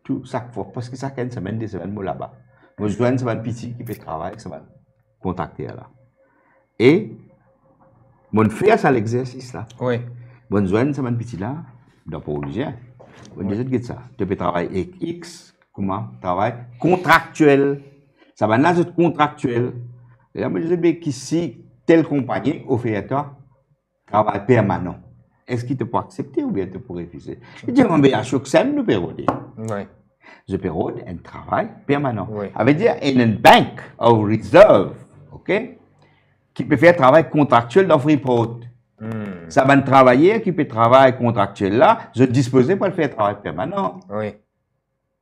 Tout ça, parce que ça, une semaine, 2 semaines, moi là-bas. Moi, je dois une semaine petit qui peut travailler, ça va contacter là. Et, mon fait ça l'exercice là. Oui. Mon besoin une semaine petit là, dans pas obligé. On dit ça. Tu peux travailler avec X, comment? Travail contractuel. Ça va là, c'est contractuel. Et là, je dis que si telle compagnie offre à toi travail permanent, est-ce qu'il te peut accepter ou bien te peut refuser? Je dis, mais à chaque semaine, nous pérode. Oui. Je pérode un travail permanent. Oui. Ça veut dire, in une banque ou reserve, ok, qui peut faire travail contractuel dans Freeport. Ça va travailler qui peut travailler contractuel là, je disposais pour le faire travail permanent. Oui.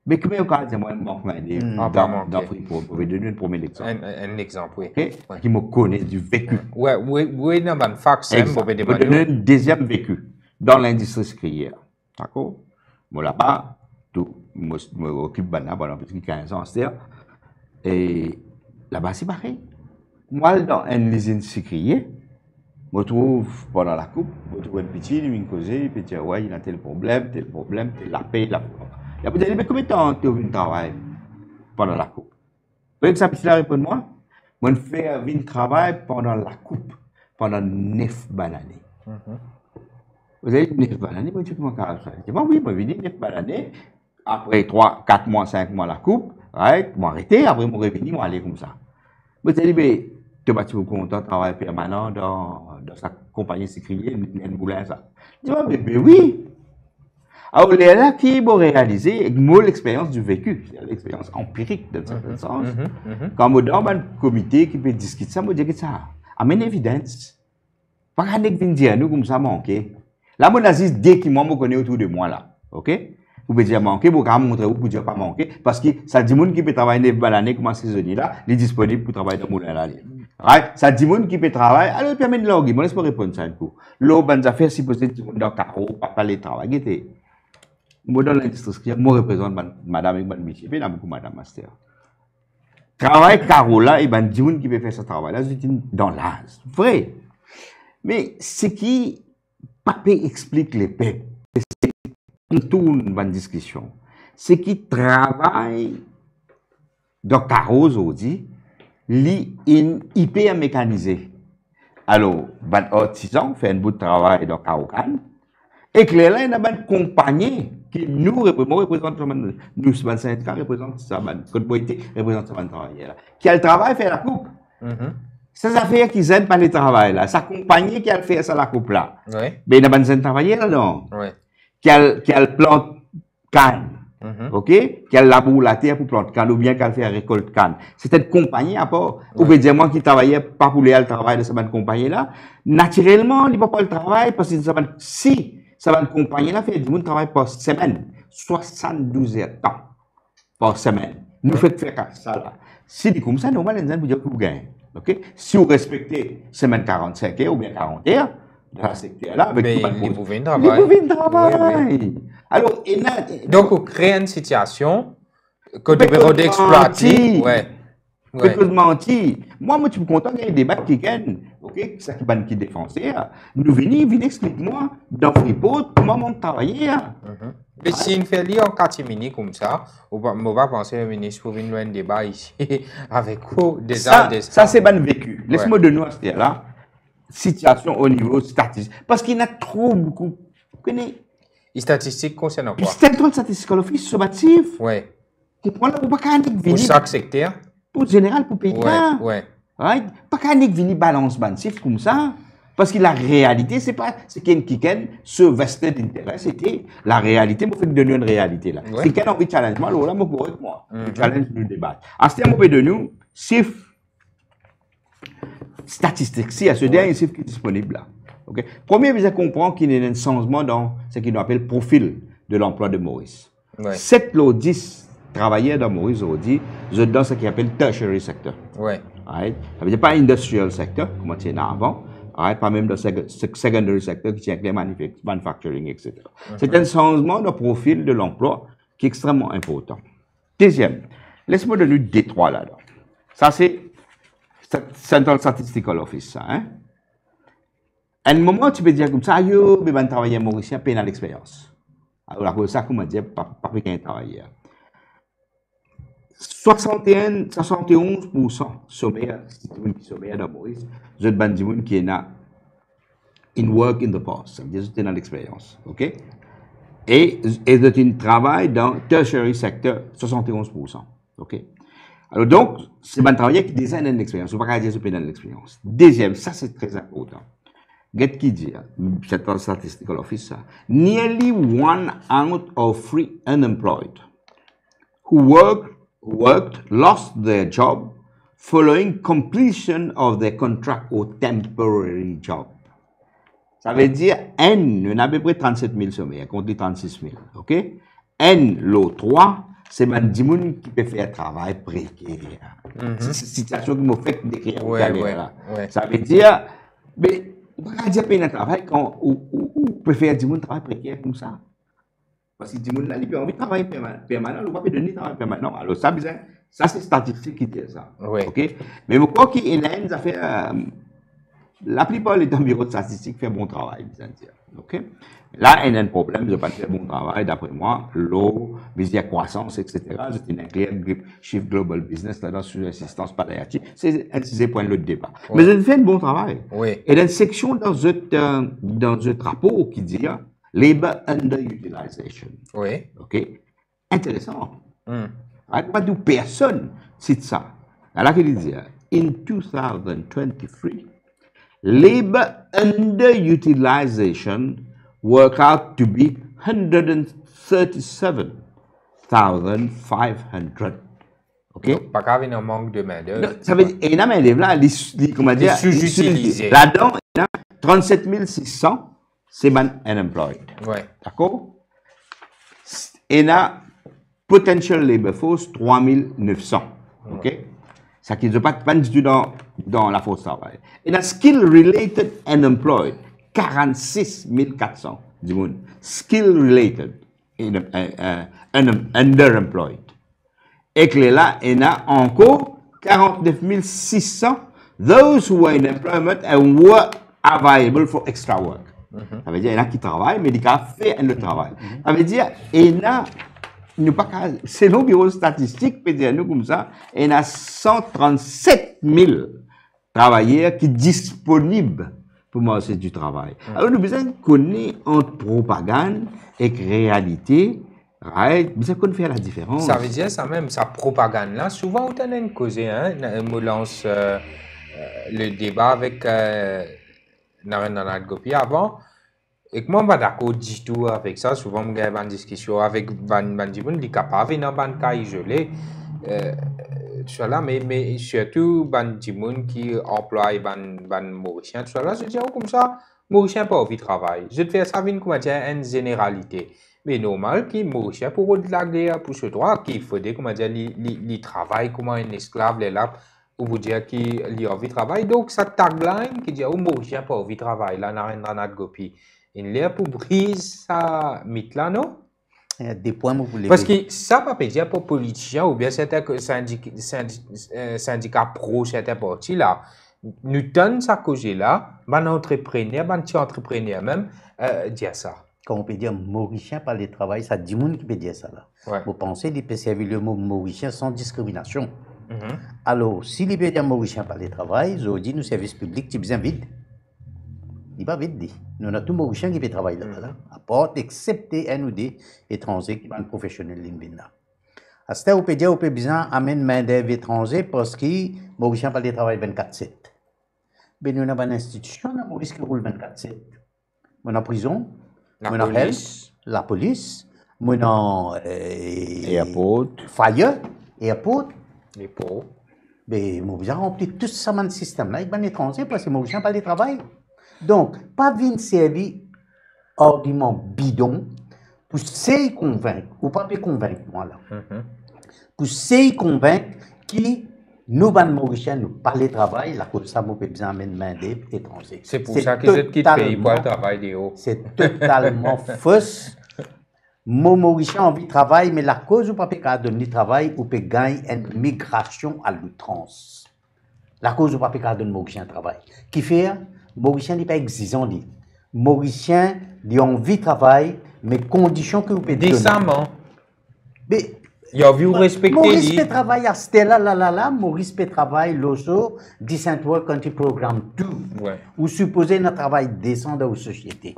Mais comment on dit moi, dans Freeport, pour vous donner un premier exemple. Un exemple, oui. Okay? Qui me connaît du vécu. Oui, dans un fax, vous pouvez donner un deuxième vécu dans l'industrie sucrière. D'accord? Moi là-bas, je m'occupe de ça pendant plus de 15 ans. Et là-bas, c'est pareil. Moi, dans une usine sucrière, je trouve pendant la coupe, je trouve un petit, il me cause, il peut dire, ouais, il a tel problème, la paix, la paix. Il peut dire, mais combien de temps tu as vu travail pendant la coupe? Par exemple, si la répond moi, je fais un travail pendant la coupe, pendant 9 bananes. Vous avez 9 bananes, moi, je dis, oui, moi, je dis 9 bananes, après 3, 4 mois, 5 mois la coupe, right, je m'arrêter, après, je revenir, je aller comme ça. Vous avez dit, mais, tu vas être content de travailler permanent dans sa compagnie sucrière, une moulin, ça. Je dis, mais oui. Alors, là, qui vont réaliser, moi, l'expérience du vécu, l'expérience empirique, dans un certain sens. Quand je dans un comité qui peut discuter ça, je dis que ça amène évidence. Pas qu'un nègre vient dire nous comme ça manqué. Là, moi, je dès qu'il me connaît autour de moi, là. OK? Vous pouvez dire manqué, vous pouvez montrer, vous pouvez dire pas manqué, parce que ça dit monde qui peut travailler dans l'année comme saisonnier là, il est disponible pour travailler dans le moulin là. Right? Ça dit monde qui peut travailler, alors il permet de l'orgue, moi, laisse pas répondre ça un coup. L'eau, ben, ça fait si possible, dans le carreau, pas les travailler. Moi, dans l'industrie, moi, représente madame et monsieur, il y a beaucoup madame master. Travail carreau là, et ben, dit monde qui peut faire ce travail là, c'est dans l'âge. Vrai. Mais ce qui, papier explique les peuples, on tourne dans la discussion. Ce qui travaille dans carreau aujourd'hui, est hyper mécanisé. Alors, les artisans font un bout de travail dans carreau. Et que là, il y a une compagnie qui nous représente, nous, syndicat représente ça, code politique représente ça, qui a le travail fait la coupe. Ces affaires qui aident par le travail là, sa compagnie qui a fait ça la coupe là. Mais il y a un travail là-dedans. Qui a le plant canne. OK? Qui a le labour la terre pour planter canne ou bien qui a fait récolte canne. C'est une compagnie à part. Ou bien dire moi qui travaillait pas pour le travail de cette compagnie là, naturellement, il ne peut pas le travail parce que si cette compagnie là fait du monde travail par semaine, 72 heures temps par semaine. Nous faisons faire ça là. Si c'est comme ça, normalement, vous dire que vous gagnez. OK? Si vous respectez semaine 45 heures ou bien 40 heures, dans ce secteur-là, avec tout vous pouvez travailler. Vous pouvez travailler. Alors, donc, vous créez une situation que tu peux exploiter. Ouais. Ouais. Parce que menti. Moi, je suis content qu'il y ait des débats qui gagnent. OK? Ça qui défoncé. Nous venons explique-moi dans Freeport comment on travaille. Mais si on fait lire en 4 minutes comme ça, on va penser au ministre pour venir un débat ici avec vous. Ça c'est bien vécu. Laisse-moi de nous à ce là. Situation au niveau statistique. Parce qu'il y a trop beaucoup. Les statistiques concernant quoi? C'est un statistique office sommatif. Oui. Pour chaque secteur? Pour le général, pour le pays. Oui. Pas qu'un vini balance chiffre comme ça. Parce que la réalité, c'est pas, c'est qui ce vested d'intérêt, c'était la réalité, moi, fait donner une réalité, là. C'est qu'un envie de challenge, moi, là, moi, pour moi. Challenge du débat. À ce moment de nous, chiffre statistique, si, à ce dernier chiffre qui est disponible, là. OK? Premier, vous allez comprendre qu'il y a un changement dans ce qu'on appelle profil de l'emploi de Maurice. 7 ou 10 travailleurs dans Maurice aujourd'hui, dans ce qu'on appelle tertiary sector. Ouais. Ça veut dire pas industrial sector, comme on disait avant. Pas même dans le secondary sector qui tient avec les manufacturing, etc. C'est un changement de profil de l'emploi qui est extrêmement important. Deuxième, laisse-moi donner des trois là-dedans. Ça, c'est Central Statistical Office, ça. À un moment, tu peux dire comme ça, yo, mais ben travailler mauricien, peine à l'expérience. Alors, ça, comment dire, pas qu'un travailleur. 71% sommaire, sommaire dans Maurice, je te qui est là, in work in the past, ça veut dire que dans l'expérience, ok? Et je travaille dans tertiary sector, 71%, ok? Alors donc, c'est un travail qui déjà dans l'expérience, on ne va pas dire que c'est dans l'expérience. Deuxième, ça c'est très important. Get qui dit, c'est un statistical office, nearly 1 out of 3 unemployed who worked lost their job following completion of their contract or temporary job. Ça veut dire N, on a à peu près 37 000 sommaires, contre 36 000, ok? N, l'autre 3, c'est des gens qui peuvent faire un travail précaire. C'est une situation qui m'a fait décrire. Ça veut dire, mais on ne peut pas dire qu'il y a un travail quand on peut faire des gens un travail précaire comme ça. Parce que les gens là, ils ont envie de travailler permanent, on ne peut pas donner travail permanent. Alors ça, c'est statistique qui dit ça. Ok? Mais je crois qu'il y a une affaire. La plupart des bureaux de statistique font bon travail, bien dire. Ok? Là, il y a un problème, je ne pas faire bon travail, d'après moi, l'eau, la croissance, etc. C'est une clear Shift Global Business, là, sur l'assistance palliative. C'est un de point de débat. Mais je fais un bon travail. Et il y a une section dans ce rapport qui dit Labor Underutilization. Ok? Intéressant. Pas de personne cite ça. Alors, il dit, in 2023, labor underutilization worked out to be 137,500. OK? Donc, pas qu'avec un manque de main-d'œuvre. Ça veut dire, et la main-d'œuvre là, comment dire, sous-utilisés. Là-dedans, il y a 37 600, c'est unemployed. D'accord? Et là, potential labor force, 3 900. OK? Ça qui ne pas du tout dans la force de travail. Et la skill-related unemployed, 46 400 du monde. Skill-related underemployed. Et que là, il y a encore 49 600 those who are in employment and were available for extra work. Ça veut dire, il y en a qui travaillent, mais qui ont fait le travail. Ça veut dire, il y a selon le bureau statistique, peut dire nous comme ça, il y a 137 000 travailleurs qui sont disponibles pour commencer du travail. Alors, nous besoin de connaître entre propagande et réalité. Nous besoin de faire la différence. Ça veut dire ça même, sa propagande-là, souvent, on a une cause, on lance le débat avec Narendra Gopi avant. Et que moi, je suis d'accord du tout avec ça. Souvent, je suis en discussion avec des gens qui sont capables dans un cas isolé. Mais surtout, des gens qui emploient des Mauriciens. Je dis comme ça, Mauriciens n'ont pas envie de travailler. Je te fais ça comme une généralité. Mais normal, que Mauriciens, pour au-delà de la guerre, pour ce droit, qu'il faut dire, comment dire, ils travaillent comme un esclave, les là, pour vous dire qu'ils ont envie de travailler. Donc, cette tagline qui dit, oh, Mauriciens n'ont pas envie de travailler, là, Narendra Gopi. Il est pour briser ça mythe là, non? Il y a des points que vous voulez. Parce que ça ne peut pas dire pour les politiciens ou bien certains syndicats pro, certains partis là. Nous donnons ça que là, les entrepreneurs, les petits entrepreneurs même, dire ça. Quand on peut dire Mauricien par le travail, ça dit monde qui peut dire ça là. Ouais. Vous pensez qu'il peut servir le mot Mauricien sans discrimination. Alors, si il peut dire Mauricien par le travail, je dis, nos services publics, c'est bien vide. Il n'est pas vide dit. Nous avons tous les Mauriciens qui peuvent travailler là-bas, à part, excepté un ou deux étrangers qui sont professionnels là. À ce stade, on peut dire qu'on peut bien amener main-d'œuvre étrangère parce que les Mauriciens par le travail 24/7. Mais nous avons une institution dans Maurice qui roule 24/7. Nous avons prison, nous avons la police, nous avons airport, fire, airport. Les pots. Mais nous avons rempli tout ce système-là avec les étrangers parce que nous n'avons pas de travail. Donc, pas venir servir argument bidon pour essayer de convaincre, ou pas de convaincre moi là, pour essayer de convaincre qui nous, les Mauriciens, nous parlons de travail, la cause ça, nous avons besoin de main-d'œuvre étrangère. C'est pour ça que vous quittez le pays pour le travail de haut. C'est totalement fausse. Mon Mauricien a envie de travail, mais la cause où pas donner du travail, ou peut gagner une migration à l'outrance. La cause où pas donner Mauricien travail. Qui fait, Mauricien n'est pas exigeant. Mauricien a envie de travail, mais conditions que vous pouvez donner. Décemment. Mais il a envie de respecter. Maurice peut travailler à Stella, Maurice peut travailler l'OSO, Decent Work Country Program 2. Ouais. Ou supposer un travail décent dans la société.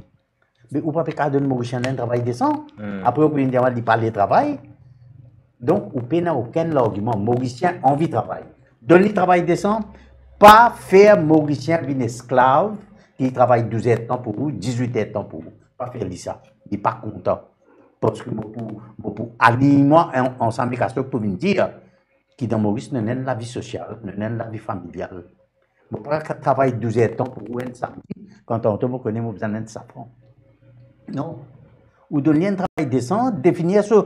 Mais ou pas peut donner Mauricien un travail décent. Après, on peut dire qu'il parle de travail. Donc, on n'a aucun argument. Mauricien a envie de travail. Donner le travail décent, pas faire Mauricien une esclave qui travaille 12 heures de temps pour vous, 18 heures de temps pour vous. Pas faire ça. Il n'est pas content. Parce que pour alignement ensemble avec ce pour dire que dans Maurice, nous avons la vie sociale, nous avons la vie familiale. Vous ne pouvez pas travailler 12 heures de temps pour vous un samedi, quand on vous connaît, vous besoin de safran. Non. Ou donner un travail décent, définir l'air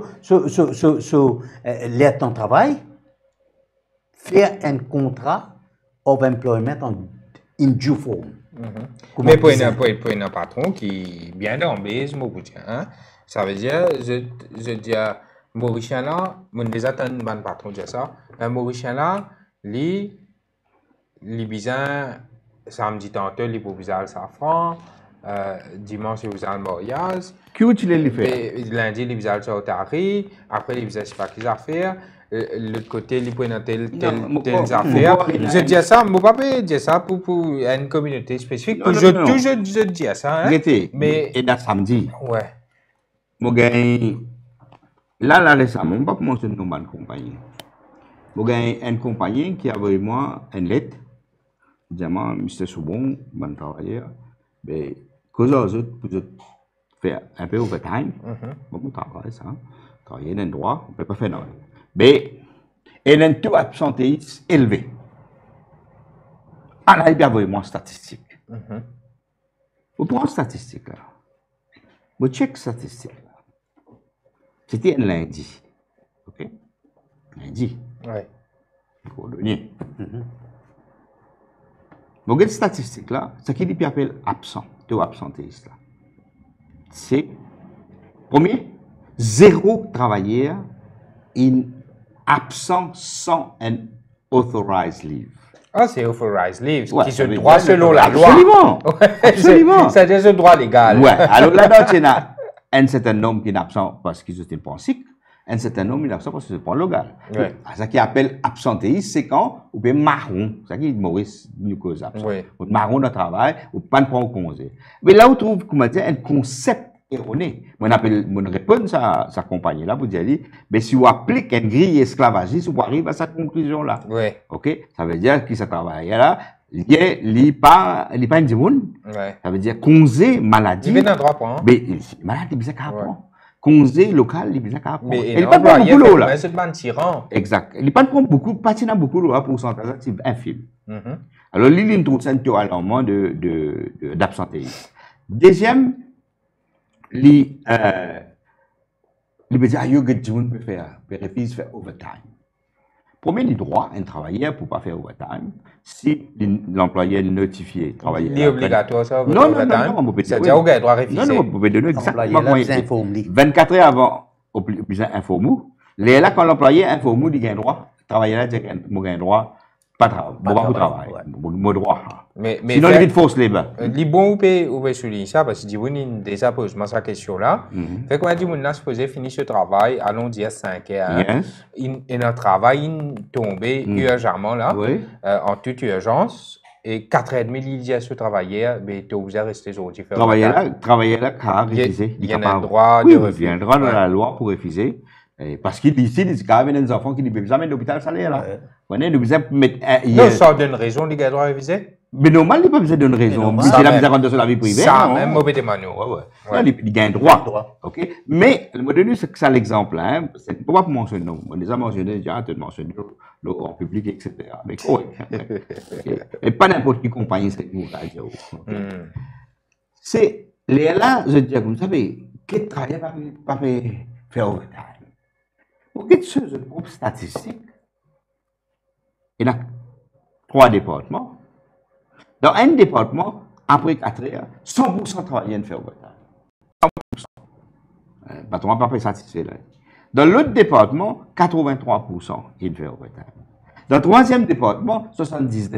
de ton travail, faire un contrat of employment in due form. Mais pour un patron qui bien d'emblée, hein, ça veut dire, je dis, Mauricien là, mon déjà un bon patron dit ça, un Mauricien là, lui bizarre, samedi tantôt, lui pour bizarre safran, dimanche, il bizarre le mariage. Qui tu l'as fait? Lundi, il bizarre le tari, après, il bizarre, je sais pas quelles affaires. L'autre côté, il peut telles affaires. Je dis ça, mon papa dit ça pour une communauté spécifique. Je dis ça. Hein? Mais et dans samedi. Ouais. Là récemment, on va pas mentionner une bonne compagnie. Mon gars, une compagnie qui a vraiment une lettre. Diamant, Mr. Soubon, bon travailleur. Mais cause aux autres, pour faire un peu overtime. Bon travail, ça. Travailler dans le droit, on ne peut pas faire non. Mais il y a un taux absentéisme élevé. Alors, il y a vraiment statistique. Vous prenez statistique là. Vous checkez statistique là. C'était un lundi. OK? Lundi. Ouais. Cordonnier. Vous regardez statistique là, ce qu'il appelle absent, taux absentéisme là. C'est, premier, 0 travailleur in absent sans un authorized leave. Ah, c'est authorized leave, Ouais, qui se ça veut droit dire selon la loi. Absolument. Absolument. C'est un droit légal. Ouais. Alors là-dedans, il y a un certain nombre qui est absent parce qu'ils étaient pas sick, un certain nombre qui est absent parce que c'est pas légal. Ouais. Ce qui appelle absentéisme, c'est quand vous pouvez marron. C'est ça qui est Maurice nous cause absent. Oui. Vous marron de travail, vous ne pas prendre congé. Mais là, on trouve, comment dire, un concept erroné. Mon réponse à sa compagnie là pour dire, mais si vous appliquez une grille esclavagiste, vous arrivez à cette conclusion là. Oui. OK? Ça veut dire que ce travail là, il n'est pas un dimanche. Ouais. Ça veut dire congé, maladie. Il est dans le droit point. Mais maladie, bizarre qu'à apprendre. Congé local, il est bizarre qu'à apprendre. Mais il n'est pas prendre beaucoup l'eau là. Mais c'est pas un tyran. Exact. Il n'est pas prendre beaucoup, pas tirer beaucoup l'eau là, pourcentage, c'est infime. Alors, il trouve ça un taux alarmant d'absentéisme. Deuxième, il veut dire, ah, il peut faire, refuse faire overtime. Premier, il droit un travailleur pour ne pas faire overtime. Si l'employeur notifie le travailleur. Il est obligatoire ça, non, overtime. Non, c'est-à-dire qu'il doit refuser. Non, vous pouvez donner exactement comment il 24 heures avant plus informel. Là, quand l'employé est informel, il a un droit. Travailler là, il a un droit. Pas de travail. Pas de travail. Mon droit. Mais sinon, il y a une fausse libre. Les bons, on peut souligner ça parce que si vous déjà posé cette question-là, fait qu'on a dit, on a supposé finir ce travail, allons dire 5 heures. Et notre travail, il tombé urgemment là, en toute urgence. Et 4h30, il y a ce travailleur, mais tu es obligé de rester aujourd'hui. Travailler là, car refuser. Il y a un droit de refuser. Il y a un droit dans la loi pour refuser. Parce qu'il dit ici, il y a des enfants qui disent, vous avez l'hôpital salaire là. Non, ça donne raison, les gars doivent refuser. Mais normal, il n'y a pas besoin d'une raison. C'est la misère de la vie privée. Ça, même mauvais démanu. Il y a un droit. Mais, le mot donné, c'est ça l'exemple. C'est ne pas mentionner. On les a mentionnés, déjà, tu mentionnes en public, etc. Mais et pas n'importe qui compagnie, c'est nous, radio. C'est, là, je dis, vous savez, quel travail pas faire overtime? Pour quelque chose de groupe statistique, il y a 3 départements. Dans un département, après 4 heures, 100% travaillent faire overtime. 100%. Le patron n'a pas satisfait là. Dans l'autre département, 83% il fait overtime. Dans le 3e département, 79% il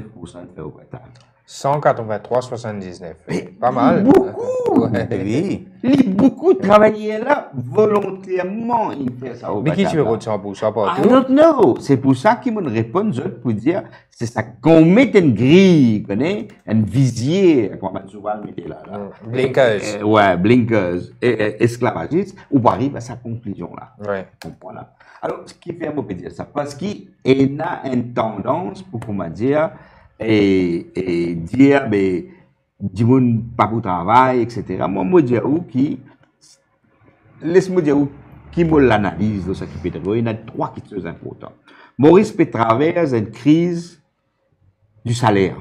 fait overtime. 183,79. Pas mal. Beaucoup. Oui. Beaucoup travaillent là volontairement. Ils font ça. Mais qui tu veux retenir pour ça? I don't know. C'est pour ça qu'ils me répondent pour dire c'est ça qu'on met une grille, un visier, comme on souvent mettait là. Blinkers. Ouais, blinkers, esclavagistes, ou pour arriver à sa conclusion là. Ouais. Voilà. Alors, ce qui fait, on peut dire ça, parce qu'il y a une tendance pour, comment dire, et dire, ben, du monde pas pour travail, etc. Moi, je dis qui, laisse-moi dire qui me l'analyse de ce qui peut être. Il y a 3 choses importantes. Maurice peut traverser une crise du salaire.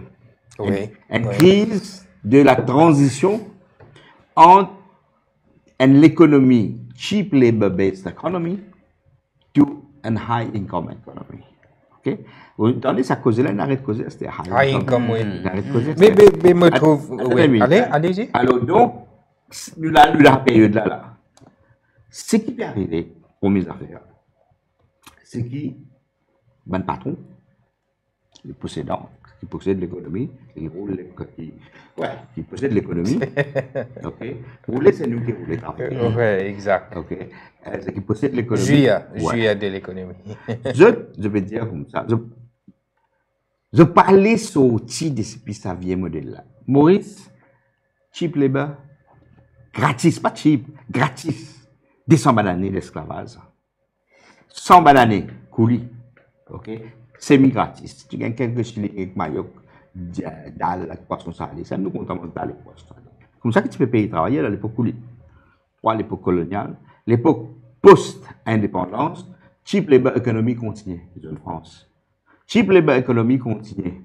Oui. Une crise de la transition entre l'économie cheap labor-based economy to an high income economy. OK? Vous entendez, ça causait là, on arrête de causer, c'était high income, oui. Mais me trouve, oui. Allez-y. Alors, donc, nous, la période là, ce qui peut arriver aux mes affaires, c'est qui, ben, le patron, les possédants, qui possèdent l'économie, qui possèdent l'économie, ok? Rouler, c'est nous qui roulons. Oui, exact. Ok? C'est qui possèdent l'économie. Juillet de l'économie. Je vais dire comme ça. Je parlais sorti depuis ce vieux modèle-là. Maurice, cheap labor, gratis, pas cheap, gratis. 200 bananes d'esclavage. 100 bananes, coulis. OK? Semi-gratis. Tu gagnes quelques shillings avec maillot, dalle, poisson salé. Ça nous compte en dalle et poisson salé. Comme ça que tu peux payer travailler à l'époque coulis. Ou à l'époque coloniale, l'époque post-indépendance, cheap labor économie continue, en France. Cheap labor économie continue.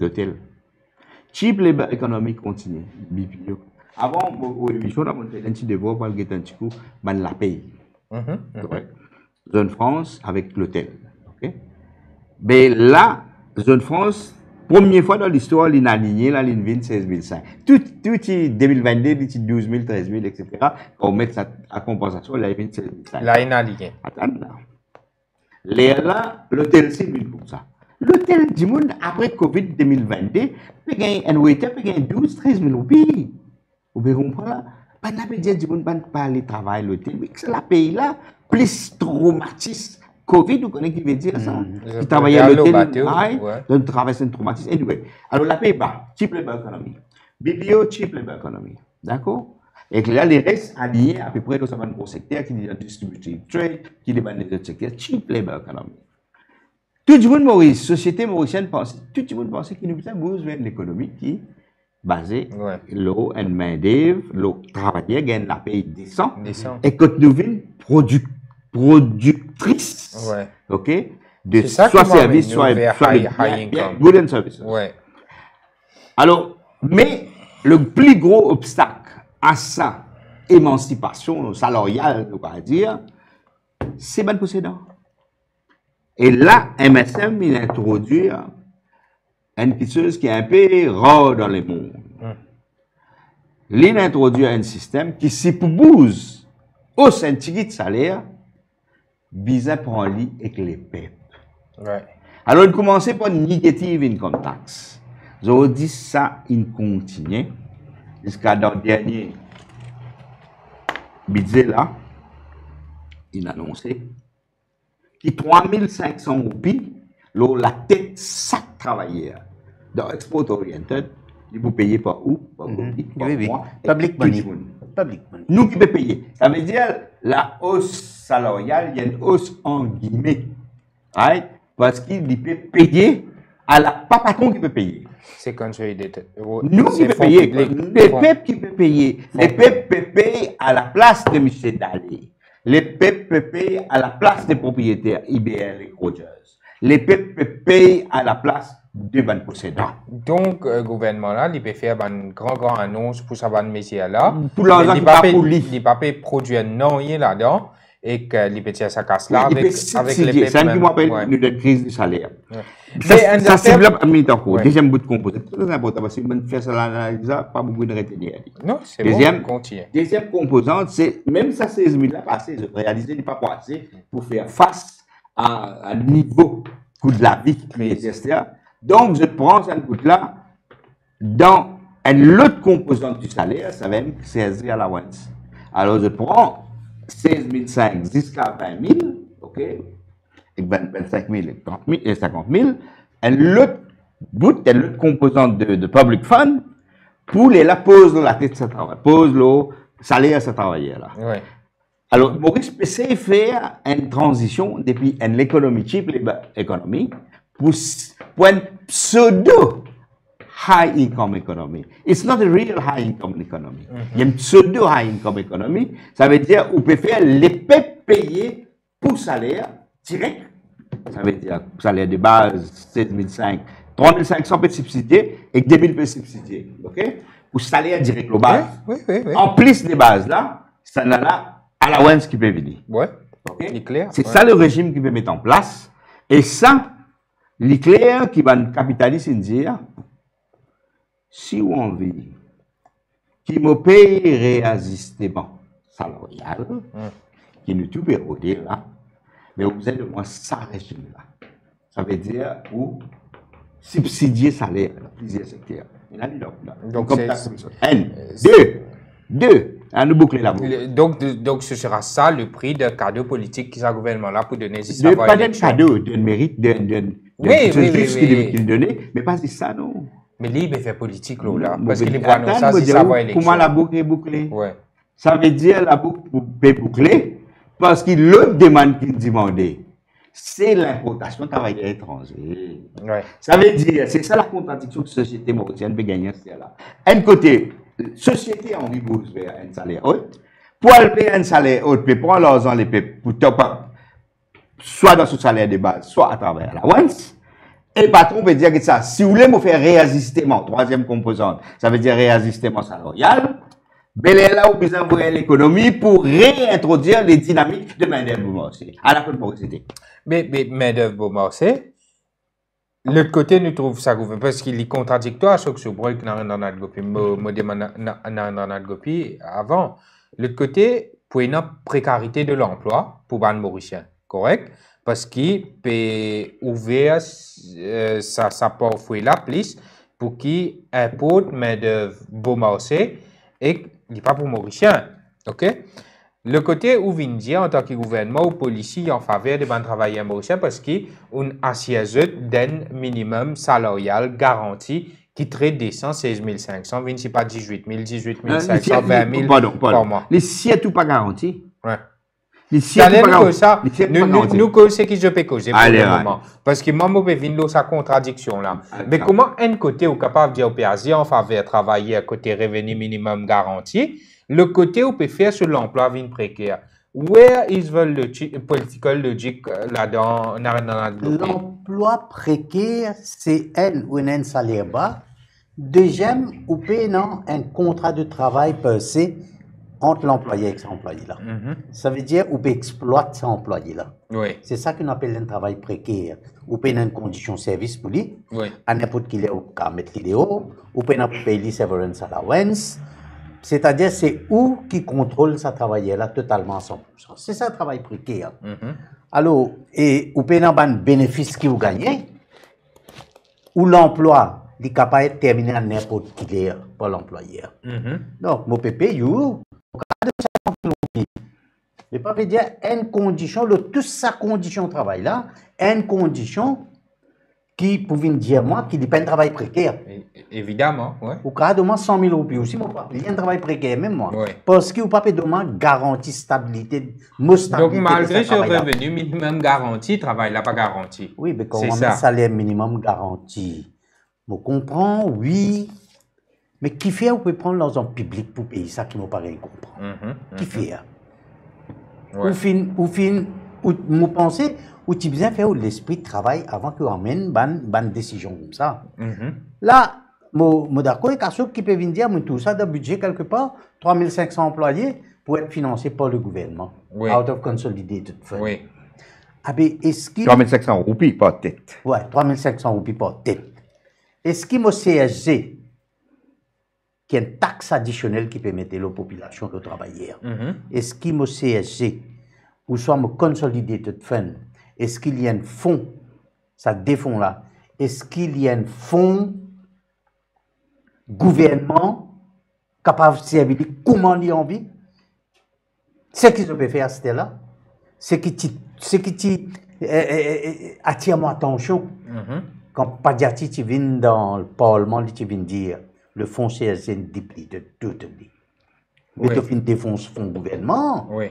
L'hôtel. Cheap labor économie continue. BPO. Avant, au émission, on a fait un petit devoir pour le guetter un petit coup, on la paye. Zone France avec l'hôtel. Okay? Mais là, Zone France, première fois dans l'histoire, il a aligné la ligne 26 500. Tout 2022, 12 000, 13 000, etc. On met ça à compensation, la 26 500. Là, il a aligné. Attends, là, l'hôtel, c'est lui pour ça. L'hôtel du monde, après Covid 2022, peut gagner un waiter, peut gagner 12 13 000 roupies. Vous comprenez là? Pas n'a pas dit du monde, pas aller travailler l'hôtel, mais c'est la pays là, plus traumatisme. Covid, vous connaissez qui veut dire ça? Qui travaille à l'hôtel, donc traverser un traumatisme. Anyway, alors la paye bas, cheap labor economy. BPO, cheap labor economy. D'accord? Et que là, les restes alignés à peu près dans ce gros secteur qui est distributive trade, qui est dans les autres secteurs, cheap labor economy. Tout le monde Maurice, société mauricienne pense, tout le monde pense qu'il nous a besoin de l'économie qui est basée, l'eau, une main-d'œuvre, l'eau travailleur gagne la paye décent, et que nous venons productrice, ok, de soit service, soit good and services. Alors, mais le plus gros obstacle à sa émancipation salariale, on va dire, c'est le possédant. Et là, MSM, il introduit une petite chose qui est un peu rare dans le monde. Il introduit un système qui s'épouse hausse un petit de salaire, bizarre prend lit avec les PEP. Ouais. Alors, il commençait par une négative income tax. Je dis ça, il continue jusqu'à dans le dernier budget là, il a annoncé que 3500 roupies, la tête chaque travailleur dans Export Oriented, il faut payer par où? Par moi. Public money. Nous qui peut payer. Ça veut dire la hausse salariale, il y a une hausse en guillemets. Right? Parce qu'il peut payer à la pas patron qui peut payer. C'est consolidated. Nous qui peut payer. Les PEP qui peut payer. Les PEP peuvent payer à la place de M. Dalé. Les PEP peuvent payer à la place des propriétaires IBL et Rogers. Les PEP peuvent payer à la place de ban possédants. Donc, le gouvernement là, il peut faire une grande annonce pour ça, métier là. Tout l'argent qui part pour lui. Il peut produire non là-dedans et que il peut tirer sa casse là avec les PEP. C'est un qui m'appelle une crise du salaire. Ouais. Ça c'est bloc administratif. Deuxième bout de composant. C'est très important parce que si on fait ça là, pas beaucoup de retenir. Non, c'est bon. Continue. Deuxième composante, c'est même ça 16 000 là passé, je réalisais n'est pas passé pour faire face à un niveau coût de la vie qui est nécessaire. Donc, je prends cette coût-là dans une autre composante du salaire, ça va être 16 000 allowance. Alors, je prends 16 500 jusqu'à 20 000, ok, et 25 000 et 30 000 et 50 000, l'autre bout, l'autre composante de public fund pour la pose de la tête de ce travail, pose le salaire de ce travailleur-là. Ouais. Alors, Maurice essaie de faire une transition depuis une économie cheap économie pour une pseudo high income economy. It's not a real high income economy. Il y a une pseudo high income economy. Ça veut dire qu'on peut faire les PEP payés pour salaire direct. Ça veut dire salaire de base 16 500, 3 500 peut subsidier et 2 000 peut subsidier. OK? Pour salaire direct global. Oui. En plus des bases là, ça n'a là allowance qui peut venir. Ouais. Okay? C'est clair. C'est ça le régime qui peut mettre en place. Et ça, l'éclair qui va nous capitaliser et dire, si on a envie, qui me paye réajustement salarial, qui nous tout pérodé là, mais vous êtes de moi ça régime là. Ça veut dire où subsidier salaire dans plusieurs secteurs. Donc, deux. Nous boucler la boucle. Donc, ce sera ça le prix de cadeau politique qui est gouvernement là pour donner si ça va pas d'un cadeau, d'un mérite, d'un qu'il donner, mais pas ça non. Mais lui, il fait politique là, parce qu'il est bon ça si ça va élection. Comment la boucle est bouclée? Ouais. Ça veut dire la boucle est bouclée parce que l'autre demande qu'il demandait, c'est l'importation de travailleurs étrangers. Ouais. Ça veut dire, c'est ça la contradiction que la société mauricienne peut gagner, c'est là. Un côté, société a envie de vers un salaire haut. Pour aller payer un salaire haut, peut prendre l'argent les pour top up, soit dans ce salaire de base, soit à travers la once. Et le patron peut dire que ça, si vous voulez me faire réajustement, troisième composante, ça veut dire réajustement salarial, ben là, vous pouvez envoyer l'économie pour réintroduire les dynamiques de main-d'œuvre boursière à la productivité. Mais main-d'œuvre boursière, l'autre côté, nous trouvons ça parce qu'il est contradictoire, ce que je vois dans notre copie, dans notre copie avant. L'autre côté, pour une précarité de l'emploi pour les Mauriciens, correct? Parce qu'il peut ouvrir sa porte là plus pour qu'il importe main-d'œuvre boursière et il n'est pas pour Mauriciens, ok? Le côté où vient dire en tant que gouvernement ou policier en faveur des bons travailleurs mauriciens parce qu'on assiège d'un minimum salarial garanti qui traite décent 16 500, c'est pas 18 000, 18 500, 20 000 par mois. Les sièges tout pas garantis. Ouais. Les sièges tout pas garantis. Nous c'est qui je peux causer pour le moment. Parce que moi, je vais venir sa contradiction là. Mais comment un côté est capable de dire au PAZ en faveur de travailler à côté revenu minimum garanti? Le côté où on peut faire sur l'emploi vient précaire. Where is the political logic là-dedans? L'emploi précaire, c'est elle ou un salaire bas. Deuxième, ou peut un contrat de travail passé entre l'employé et son employé là. Ça veut dire ou peut exploiter son employé là. Oui. C'est ça qu'on appelle un travail précaire. Ou peut une condition de service pour lui. Oui. À n'importe qui est au cas mettre l'idée ou peut payer severance allowance. c'est-à-dire c'est où qui contrôle sa travailleur là totalement à 100%. C'est ça le travail précaire. Alors, et ou paye un bénéfice qui vous gagnez, ou l'emploi, il est capable de terminer à n'importe qui est pour l'employeur. Donc, mon pépé, you, mais pas veut dire une condition, toute sa condition de travail là, une condition qui pouvait dire moi qu'il n'est pas un travail précaire. Évidemment, oui. Ou cas de moi 100 000 roupies aussi, mon papa. Il y a un travail précaire, même moi. Ouais. Parce que vous pas demande garantie, stabilité, donc malgré ce revenu minimum garanti, le travail là pas garanti. Oui, mais quand on a un salaire minimum garanti, on comprend, oui. Mais qui fait, on peut prendre l'argent public pour payer ça qui me paraît comprendre. Qui fait? Ouais. Ou pensez, ou tu besoin faire l'esprit de travail avant que amène une décision comme ça. Là, je d'accord avec ceux qui peuvent dire que tout ça de budget quelque part, 3500 employés pour être financés par le gouvernement. Oui. Out of consolidated fund. Oui. Ah ben, est-ce qu'il... 3500 roupies par tête. Ouais, 3500 roupies par tête. Est-ce qu'il y a CSG qui est une taxe additionnelle qui permet la population de travailler? Est-ce qu'il y a CSG ou soit un consolidated fund? Est-ce qu'il y a un fonds, ça défend là? Est-ce qu'il y a un fonds gouvernement capable de servir comment il a envie? Ce qu'ils peuvent faire, c'était là. Ce qui attire mon attention. Quand Padiati tu viens dans le Parlement, tu viens dire le fonds CSG est depleted totally. Mais tu viens défoncer le fonds gouvernement. Oui.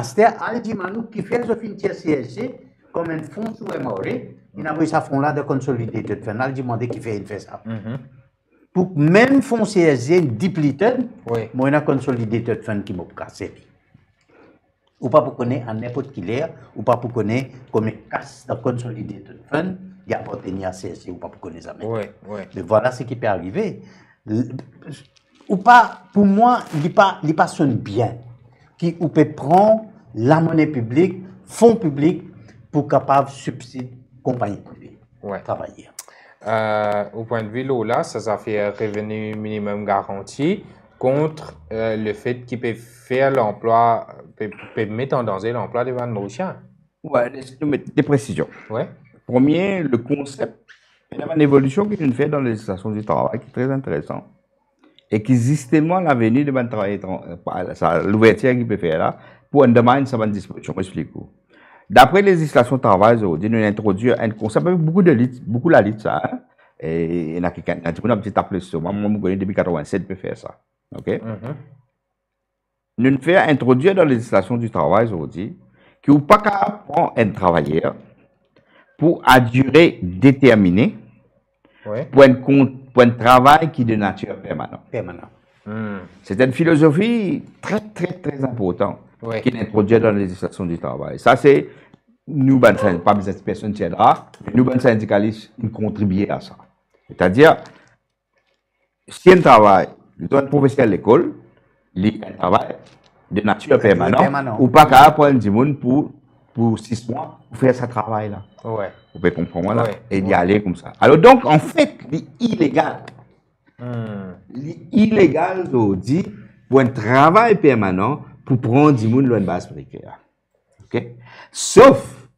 C'est-à-dire, Aldi Manou qui fait le fonds CSG comme un fonds sous MOR, il n'a pas eu ça fonds là de consolidated fund. Aldi demandé qui fait ça. Pour même fonds CSG depleted, moi, il y a un consolidated fund qui m'a cassé. Ou pas pour connaître en n'importe qui l'air, ou pas pour connaître comme casse de consolidated fund, il y a appartenu à CSG, ou pas pour connaître ça. Mais voilà ce qui peut arriver. Ou pas, pour moi, il pas sonne bien. Qui ou peut prendre la monnaie publique, fonds publics, pour capable subsidier compagnie privée. Travailler. Au point de vue là, ça fait un revenu minimum garanti contre le fait qu'il peut faire l'emploi, peut mettre en danger l'emploi des Mauriciens. Ouais, des précisions. Ouais. Premier, le concept, il y a une évolution qui est faite dans les législation du travail qui est très intéressant. Et qui justement l'avenir de mon travail, l'ouverture qu'il peut faire là, pour une demande, ça va une disposition. Je m'explique. D'après les législations du travail, aujourd'hui, nous introduisons un concept avec beaucoup la lutte, ça. Et il y a quelqu'un qui a un petit appel sur moi, je connais depuis 87 peut faire ça. OK? Nous faisons introduire dans la législation du travail aujourd'hui, qui n'est pas capable de prendre un travailleur pour à durée déterminée, pour un travail qui est de nature permanente. C'est une philosophie très, très, très importante qui est introduite dans la législation du travail. Ça, c'est, nous, pas besoin de personne qui aidera, nous, syndicalistes, nous contribuons à ça. C'est-à-dire, si un travail, un professionnel de l'école, un travail de nature permanente, ou pas capable de prendre du monde pour 6 mois pour faire ce travail-là. Vous pouvez comprendre là, et d'y aller comme ça. Alors donc, en fait, l'illégal. L'illégal, je dis, pour un travail permanent, pour prendre du monde dans une base précaire. Okay? Sauf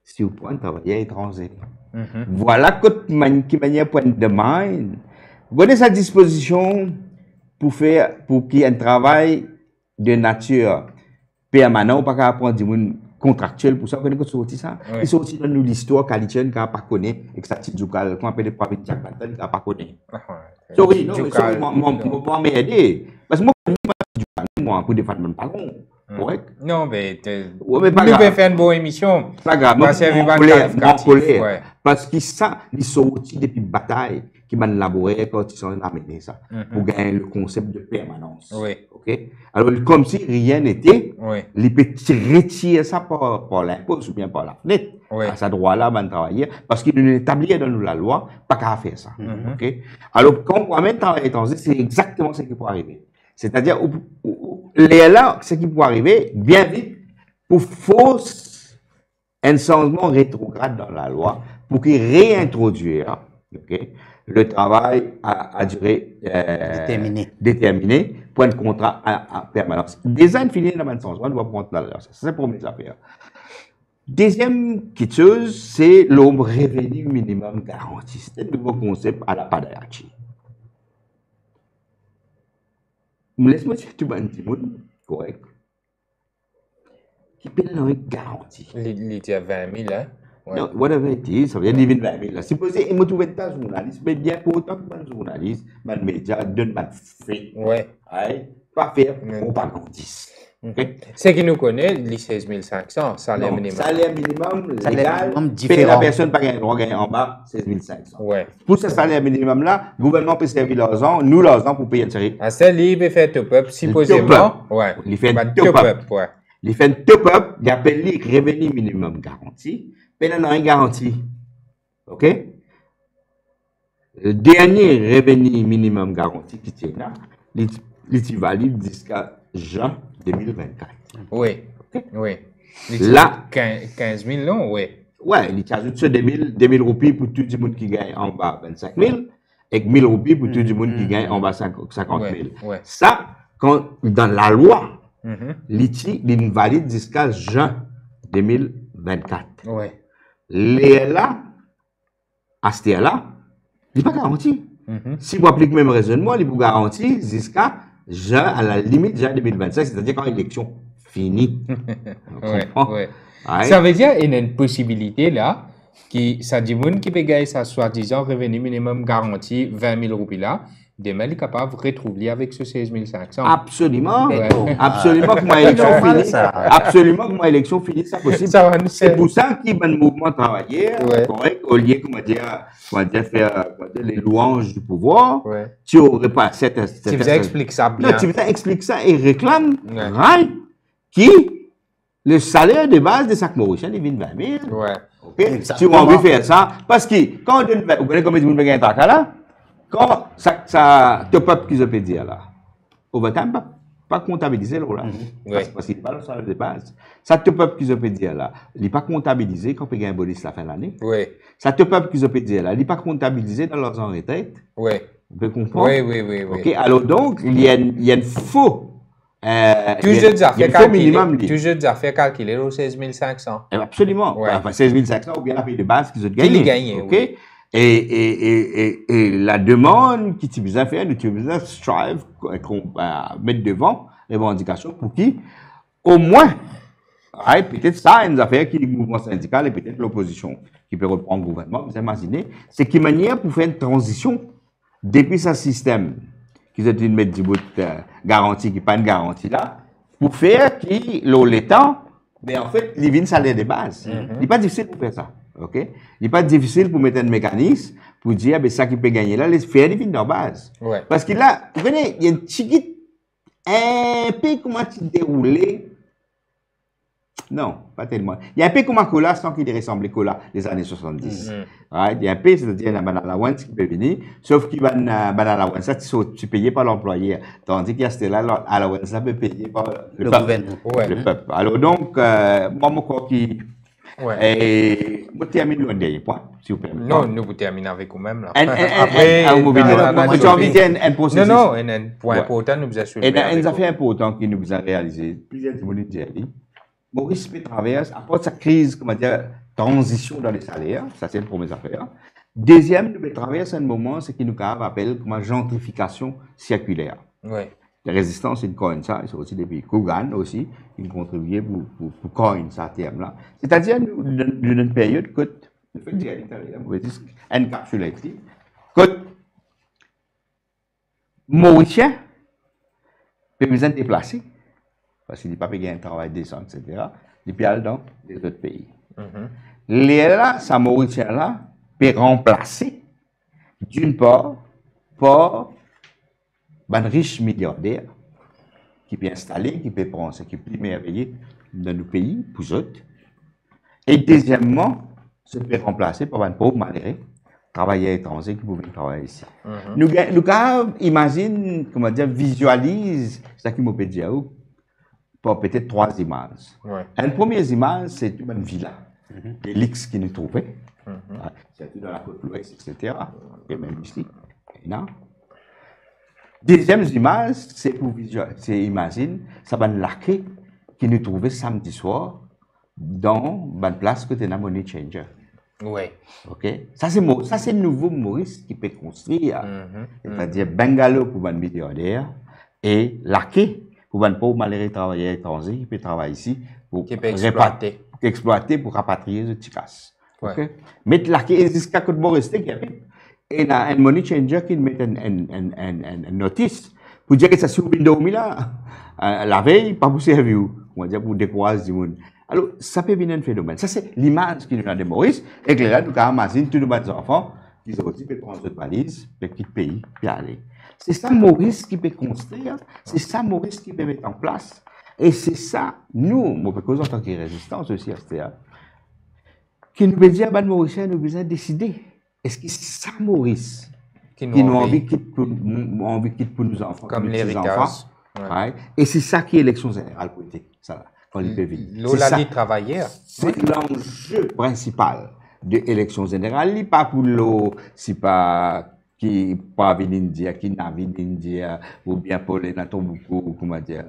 si vous prenez un travailleur étranger. Voilà qui manière pour une demande. Vous avez sa disposition pour qu'il y ait un travail de nature permanent, ou pas qu'à prendre du monde contractuel pour ça. Vous connaissez sorti ça? Ils sont aussi dans l'histoire qualifiée qu'on n'a pas connu, et que ça dit qu'on appelle les papiers de Jack Banton, qu'on n'a pas connu. Sorry, non, moi, m'aider. Parce que moi, pour défendre mon patron. Correct? Non, mais nous pouvons faire une bonne émission. Pas grave, parce que ça, ils sont aussi depuis bataille qui m'a élaboré quand ils sont amenés ça, pour gagner le concept de permanence. Ok? Alors, comme si rien n'était, ils peuvent retirer ça par l'impôt ou bien par la fenêtre. À ce droit-là, on travailler, parce qu'ils nous établissent dans la loi, pas qu'à faire ça. Ok? Alors, quand on met travail étranger, c'est exactement ce qui peut arriver. C'est-à-dire, là, ce qui peut arriver, bien vite, pour force un changement rétrograde dans la loi, pour qu'il réintroduise le travail à durée déterminée pour un contrat à permanence. Design fini dans le même sens. On doit prendre là. C'est la première affaire. Deuxième chose, c'est le revenu minimum garanti. C'est un nouveau concept à la Padayachi. Laisse-moi dire tout le monde, correct. Qui paye dans une garantie. Il y a 20 000, hein? Ouais. No, whatever it is, ça veut dire 20 000. Supposez que je trouve un journaliste, mais bien pour autant que un journaliste, un média donne un fait. Ouais. Pas faire propagandiste. Okay. Ce qui nous connaît, les 16 500, salaire minimum. Salaire minimum légal, payer la personne pas gagner en bas, 16 500. Ouais. Pour ce salaire minimum-là, le gouvernement peut servir l'argent, nous l'argent pour payer le salaire. Ah, c'est libre, il fait top-up, supposément. Ouais. Il fait top-up. Ouais. Il fait top-up, il appelle les revenu minimum garanti, mais il n'a rien garanti. OK? Le dernier revenu minimum garanti qui tient là, il est valide jusqu'à juin 2024. Oui. Oui. Là, 15 000, non? Oui. Ouais, il ajoute sur 2 000 roupies pour tout le monde qui gagne en bas 25 000 et 1 000 roupies pour tout le monde qui gagne en bas 50 000. Ouais. Ça, quand, dans la loi, il valide jusqu'à juin 2024. Oui. Là, à ce là, il n'est pas garanti. Si vous appliquez le même raisonnement, il vous garantit jusqu'à juin, à la limite juin 2025, c'est-à-dire quand l'élection finit. Ouais. Ça veut dire qu'il y a une possibilité là, ça dit qui peut gagner sa soi-disant revenu minimum garanti 20 000 roupies là, demain il est capable de retrouver avec ce 16 500. Absolument. Absolument que ma élection finisse. Absolument que ma élection finisse, c'est possible. C'est pour ça qu'il y a un mouvement travaillé, correct, au lieu, faire les louanges du pouvoir. Tu aurais pas cette tu vous expliques ça bien. Non, tu vous expliques ça et réclame, qui le salaire de base de chaque Mauricien, il vient de 20 000. Ouais. Okay? Tu as envie de faire ça, parce que quand vous connaissez combien de monde gagne un trac là, quand ça top-up qu'ils ont pu dire là, overtime, pas comptabilisé là. Parce qu'il n'est pas le salaire de base. Ça top-up qu'ils ont pu dire là, il n'est pas comptabilisé quand on gagne un bonus la fin de l'année. Oui. Ça top-up qu'ils ont pu dire là, il n'est pas comptabilisé dans leurs en retraite. Oui. Vous pouvez comprendre? Oui. Ok, alors donc, il y a un faux. Toujours des affaires calculées au 16 500. Absolument. Ouais. Enfin, 16 500 ou bien la paye de base qu'ils ont gagné. Qu'ils gagnent, okay? Oui. Et la demande qui tu besoin faire, tu besoin strive, mettre devant les revendications pour qui, au moins, peut-être ça, une affaire qui est le mouvement syndical et peut-être l'opposition qui peut reprendre le gouvernement, vous imaginez, c'est qu'une manière pour faire une transition depuis ce système qu'ils ont dit de mettre du bout de garantie, qui n'est pas une garantie là, pour faire qu'il l'État, mais en fait, il vient de salaire de base. Il n'est pas difficile pour faire ça. OK? Il n'est pas difficile pour mettre un mécanisme pour dire, ben, ça qui peut gagner là, laisse faire, il vient de base. Ouais. Parce que là, vous voyez, il y a une petite, un peu comment tu dérouler. Non, pas tellement. Il y a un peu comme un cola sans qu'il ressemble à cola des années 70. Il y a un peu, c'est-à-dire un banana allowance qui peut venir, sauf qu'il y a un banana allowance, ça, tu payes par l'employé, tandis qu'il y a Stella allowance, ça peut payer par le gouvernement. Le peuple. Alors donc, moi, je crois qu'il. Et je termine le dernier point, s'il vous plaît. Non, nous vous terminons avec vous-même. Après, tu as envie de dire un processus. Non, un point important, nous vous assurons. Et un affaire important qui nous a réalisé, plusieurs de Maurice P. traverse, apporte sa crise, comment dire, transition dans les salaires, ça c'est une première affaire. Deuxième, nous traverse un moment, ce qui nous appelle comme gentrification circulaire. Oui. La résistance, c'est une coin ça, c'est aussi des pays. Kougan aussi, ils contribuaient pour coin ça terme-là. C'est-à-dire, d'une période, que, je vais dire à l'intérieur, on va dire, encapsulative, que Mauricien peut besoin de déplacer, parce qu'il n'est pas payé un travail décent, etc., il peut aller dans les autres pays. Les là, ça Mauricien là, peut remplacer, d'une part, par un riche milliardaire qui peut installer, qui peut prendre ce qui est plus merveilleux dans nos pays, pour eux. Et deuxièmement, se peut remplacer par un pauvre malheureux, travailleur étranger qui pouvait travailler ici. Nous imagine, comment dire, visualise ce qui m'a dit pour peut-être 3 images. Une première image, c'est une villa, l'X qui nous trouvait. surtout dans la côte ouest, etc. Et même ici. Non? Deuxième image, c'est imagine, ça va laquer qui nous trouvait samedi soir dans une place que tu as Money Changer. Oui. OK? Ça, c'est le nouveau Maurice qui peut construire. C'est-à-dire Bengalo pour un millionnaire et laquer pour un pauvre malheureux travailleur étranger qui peut travailler ici pour exploiter pour rapatrier les Ticas. OK? Mais laquer jusqu'à que Maurice qui a et un Money Changer qui met une notice pour dire que ça sur Windows là, la veille, pas pour servir, on va dire pour décourager du monde. Alors, ça peut venir un phénomène. Ça, c'est l'image qui nous a de Maurice. Et que là, nous avons imaginer tous nos enfants qui ont aussi prendre cette valise, peuvent quitter le pays, puis aller. C'est ça Maurice qui peut construire, c'est ça Maurice qui peut mettre en place. Et c'est ça, nous, en tant que résistance aussi à CTA, qui nous veut dire, ben, Mauricien, nous besoin décider. Est-ce que c'est ça Maurice qui nous a envie de quitter pour nos enfants, comme l'héritage. Ouais. Et c'est ça qui est l'élection générale politique. Ça, l'Olali travailleur. C'est l'enjeu principal de l'élection générale. Il pas pour l'eau, c'est pas qui pas venir dire, qui n'a venir dire, ou bien pour les beaucoup, comment dire,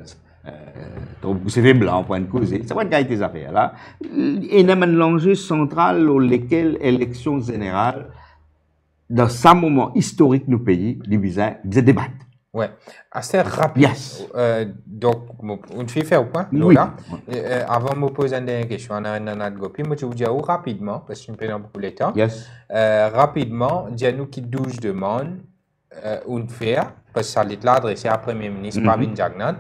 c'est blanc pour une cause. C'est pas de des affaires là. Et l'enjeu central auquel l'élection générale, dans ce moment historique du pays, il besoin de débattre. Ouais, assez rapide. Yes. Donc, on fait faire au point, Lola. Oui. Avant de me poser une question, on a un gopi, moi je vous dis rapidement, parce que je me prends beaucoup de temps. Yes. Rapidement, dis-nous qui 12 demandes, on fait, parce que ça est adressé à Premier ministre Pravin Jagnnath,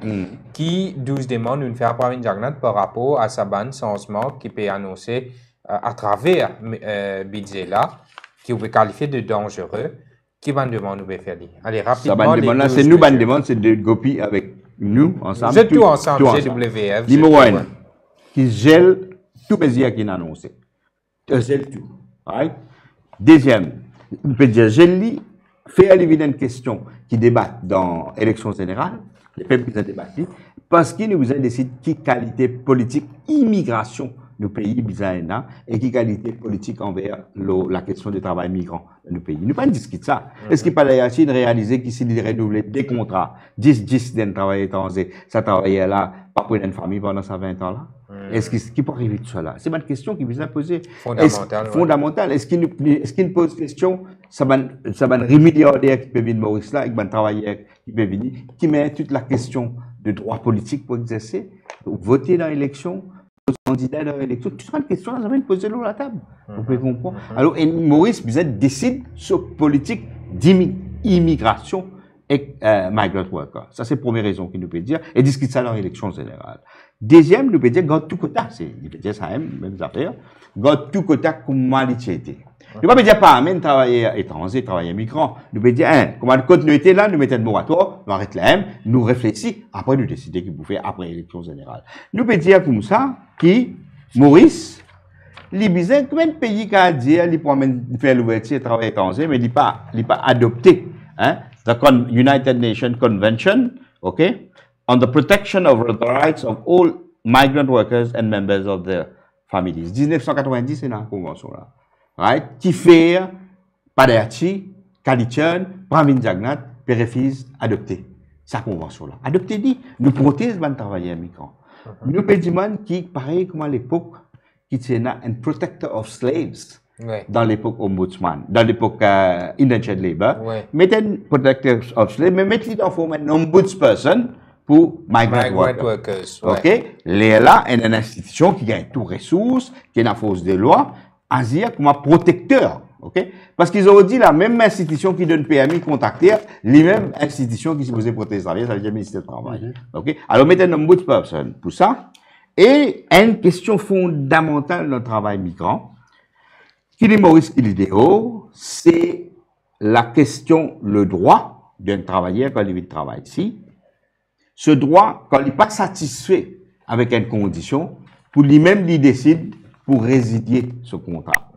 qui 12 demandes, on fait à Pravin Jagnnath par rapport à sa bande changement qui peut annoncer à travers budget là, qui peut qualifier de dangereux. Qui va demander nous faire dire? Allez, rapidement. C'est nous, demande, c'est de Gopi avec nous, ensemble. Vous êtes tout ensemble, GWF. Numéro 1, qui gèle tout mesure qui est annoncé. Gèle tout. Right? Deuxième, on peut dire, gèle, faire une question qui débat dans l'élection générale, les peuples qui ont débattu, parce qu'il nous a décidé qui qualité politique, immigration, nos pays bizarres et qui qualité politique envers la question du travail migrant dans nos pays. Nous pas discuter ça. Est-ce qu'il pas la Chine réaliser qu'ici il renouveler des contrats 10 d'un travail étranger, ça travaillait là pas pour une famille pendant ça 20 ans là? Est-ce qu'il peut arriver de cela? C'est une question qui vous a posé. Fondamentale. Est-ce qu'il pose question, ça va un milliardaire qui peut venir de Maurice là, avec un travailleur qui peut venir, qui met toute la question de droit politique pour exercer, voter dans l'élection, candidat dans l'élection, tout ça, une question, ça va être posée sur la table. Vous pouvez comprendre. Alors, Maurice Bizet décide sur politique d'immigration et migrant worker. Ça, c'est la première raison qu'il nous peut dire. Et discute ça dans l'élection générale. Deuxième, nous peut dire, quand tout côté, il peut dire ça, même affaire, quand tout côté, comment il était. Nous ne peut dire pas, même travailler étranger, travailler migrant. Nous peut dire, comment continuité là, nous mettons le moratoire, nous arrêtons là, nous réfléchissons, après nous décidons qu'il faut faire après l'élection générale. Nous peut dire comme ça, qui, Maurice, il bizarre, combien de pays qui a dit, il peut faire l'ouverture travail étranger, mais il pas adopté, the United Nations Convention, okay, on the protection of the rights of all migrant workers and members of their families. 1990, c'est dans la convention là. Right? Qui fait Paderchi, Kalitchen, Pravin Jagnnath, refuse adopter sa convention là. Adopter dit, nous protège les travailleurs migrants. Nous pédimons qui, pareil comme à l'époque, qui était un protector of slaves. Ouais. Dans l'époque ombudsman, dans l'époque indentured labor, ouais. Mettez un protector of slaves, mais mettez dans forme un ombudsperson pour migrant workers. Ouais. Ok? Là, il y a une institution qui gagne toutes les ressources, qui est la force de loi, Asia comme un protecteur, ok? Parce qu'ils ont dit la même institution qui donne PMI contacter, les mêmes institutions qui sont supposées protéger les travailleurs, ça veut dire le ministère du Travail, ok? Alors, mettez un ombudsperson pour ça. Et une question fondamentale dans le travail migrant, qui est Maurice Kilidéo, c'est la question, le droit d'un travailleur quand il vient de travailler ici. Ce droit, quand il n'est pas satisfait avec une condition, pour lui-même, il décide pour résilier ce contrat.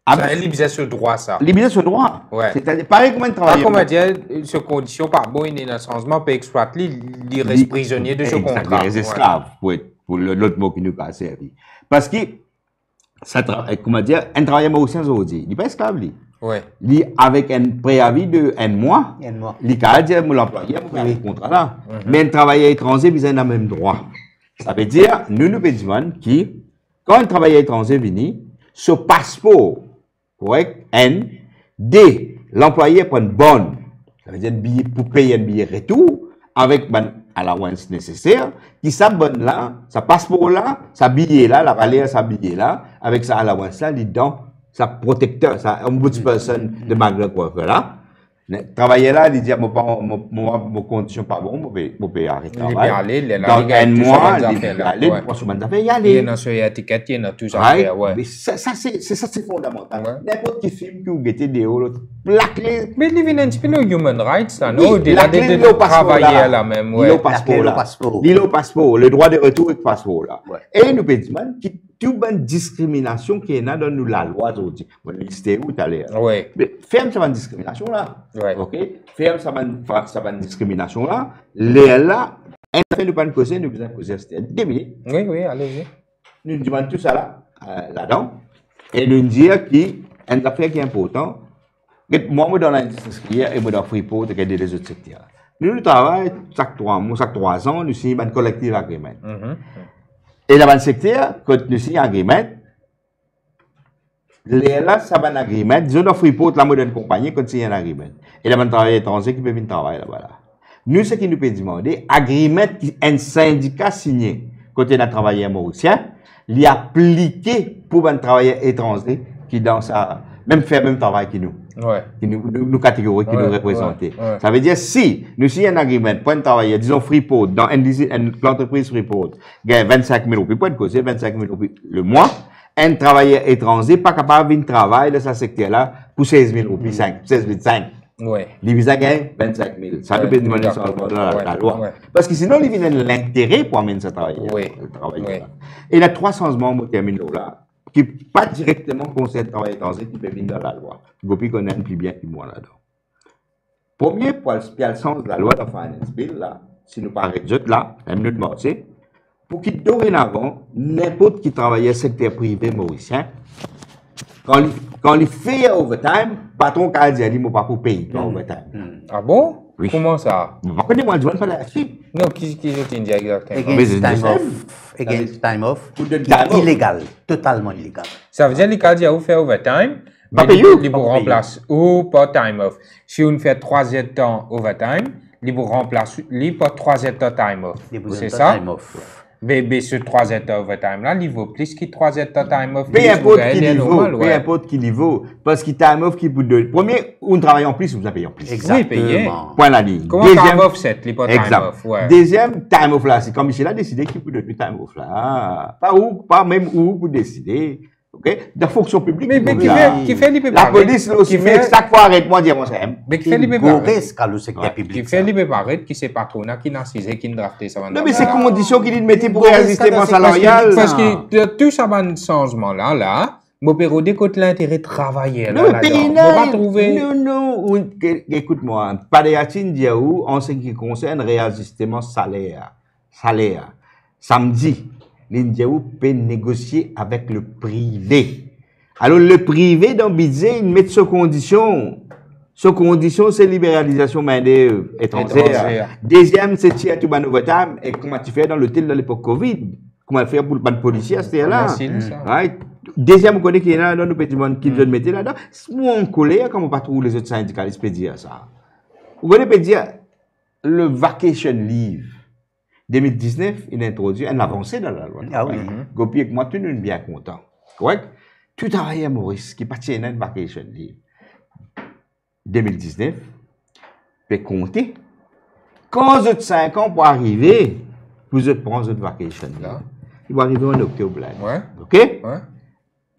Ça libère ce droit, ça. Libérer ce droit. Ouais. C'est-à-dire, pareil comme un travailleur. Comment dire, ce condition, par bon, il est dans changement, peut exploiter, il reste prisonnier de ce contrat. Les esclaves, pour l'autre mot qui nous a servi. Parce que, comment dire, un travailleur mauricien aujourd'hui, il n'est pas esclave, lui. Oui. Lui, avec un préavis de un mois, il a dit, l'employeur, vous avez un contrat là. Mais un travailleur étranger, il a le même droit. Ça veut dire, nous disons que, quand un travailleur étranger vient, ce passeport, correct, N, D, l'employeur prend une bonne, ça veut dire un billet pour payer un billet retour, avec ben, allowance nécessaire, qui ça bonne là, ça passeport là, ça billet là, la valeur ça billet là, avec ça allowance là, dedans, ça protecteur, ça ombudsperson de Maghreb là. Travailler là, il dit, mon condition pas bon, mon pays arrêter travail. Dans un mois, il peut aller, pour son affaire, y aller. Il y a dans ce étiquette, il y a tout ça. Mais ça, c'est fondamental. N'importe qui film qui vous guettez des hauts, plaquez. Mais il vient un petit peu de human rights, là, non? Il a de travailler là même, ouais. Il a le passeport, le droit de retour avec le passeport là. Et nous pouvons dire que toute bonne discrimination qui est là dans la loi aujourd'hui. On listait où tout à l'heure. Oui. Mais ferme ça, une discrimination là. Ouais. Ok? Ferme ça, une discrimination là. Les là, un fait de pas une cause, nous faisons causer, c'était 2 minutes. Oui, oui, allez-y. Nous demandons tout ça là, là-dedans. Et nous disons qu'il y a une affaire qui est importante. Moi, je dans l'industrie et moi dans Freeport et des autres secteurs. Nous travaillons chaque 3 ans, nous signons un collectif agreement. Et dans le secteur, quand nous signons un agreement, là, ça va un agreement. Disons dans Freeport, la moderne compagnie, quand signe un agreement. Et là, on travaille étranger qui peut venir travailler là-bas. Là. Nous, ce qui nous peut demander, agreement, un syndicat signé, quand on a travaillé à Mauricien, l'y appliqué pour un travailleur étranger qui dans sa, même faire le même travail que nous. Ouais. Qui nous catégorie, qui nous représente. Ça veut dire, si nous signons un agreement pour un travailleur, disons Freeport, dans l'entreprise Freeport, gagne 25 000 roupies, pour une cause, 25 000 roupies le mois, un travailleur étranger pas capable de travailler dans ce secteur-là pour 16 000 roupies, 16 500. Ouais. Les visas gagnent 25 000. Ça peut demander sur la loi. Parce que sinon, il vient de l'intérêt pour amener ce travail. Oui. Et il y a 3 changements au terminal là, qui pas directement concernent le travail étranger qui peut venir dans la loi. Gopi connaît plus bien que moi là-dedans. Premier, pour le sens de la loi de Finance Bill, là, si nous parlons de là, un minute marché, pour qu'il dorénavant, n'importe qui travaillait secteur privé mauricien, quand il fait overtime, patron qui a dit, il ne pas pour payer overtime. Ah bon? Oui. Comment ça? Vous connaissez moi, je ne vais pas l'acheter. Non, qui je dis exactement? Against time off. Illégal. Totalement illégal. Ça veut dire qu'il a dit, vous faites overtime, mais il vous remplace ou pas time off. Si on fait 3 heures de temps overtime, il vous remplace, il pas 3 heures de time off. C'est ça? Mais ce 3 heures d'overtime là, il vaut plus que 3 heures de time off. Peu importe qui niveau. Parce que time off qui vous donne. Premier, on travaille en plus, vous avez payé en plus. Exactement. Point la ligne. Comment time off c'est, il pas time off. Deuxième, time off là, c'est comme Michel a décidé qu'il peut donner time off là. Pas même où pour décider. Ok? De fonction publique. Mais qui fait les la police aussi fait chaque fois arrête-moi dire mon c'est. Mais qui fait les secteur public. Qui fait les préparer, qui c'est patronat, qui n'a cisé, qui n'a drafté ça. Non mais c'est conditions qu'il mettait pour résister mon salarial. Parce que tout ça va un changement là, mon père décote l'intérêt de travailler là. On va trouver. Non, écoute-moi, pas de yatine diaou en ce qui concerne réajustement salaire. Samedi. L'Indiaou peut négocier avec le privé. Alors, le privé, dans le budget, il met ses conditions. Ses conditions, c'est libéralisation main-d'œuvre étrangère. Deuxième, c'est tiers tout overtime. Et comment tu fais dans l'hôtel dans l'époque Covid? Comment faire pour le policier à ce là? Deuxième, on connaît qu'il y en a dans nos petits mondes qui veulent mettre là-dedans. Moi, en colère, comme on pas trouver les autres syndicalistes peut dire ça. Vous connaissez, peut dire, le vacation leave. 2019, il a introduit une avancée dans la loi. Ah oui. Gopi et moi, tout le monde bien content. Correct? Tout travailleur Maurice qui partit à une vacation leave. 2019, peut compter. Quand vous êtes 5 ans pour arriver, vous êtes prendre votre vacation leave. Il va arriver en octobre. Là. Ouais. OK? Ouais.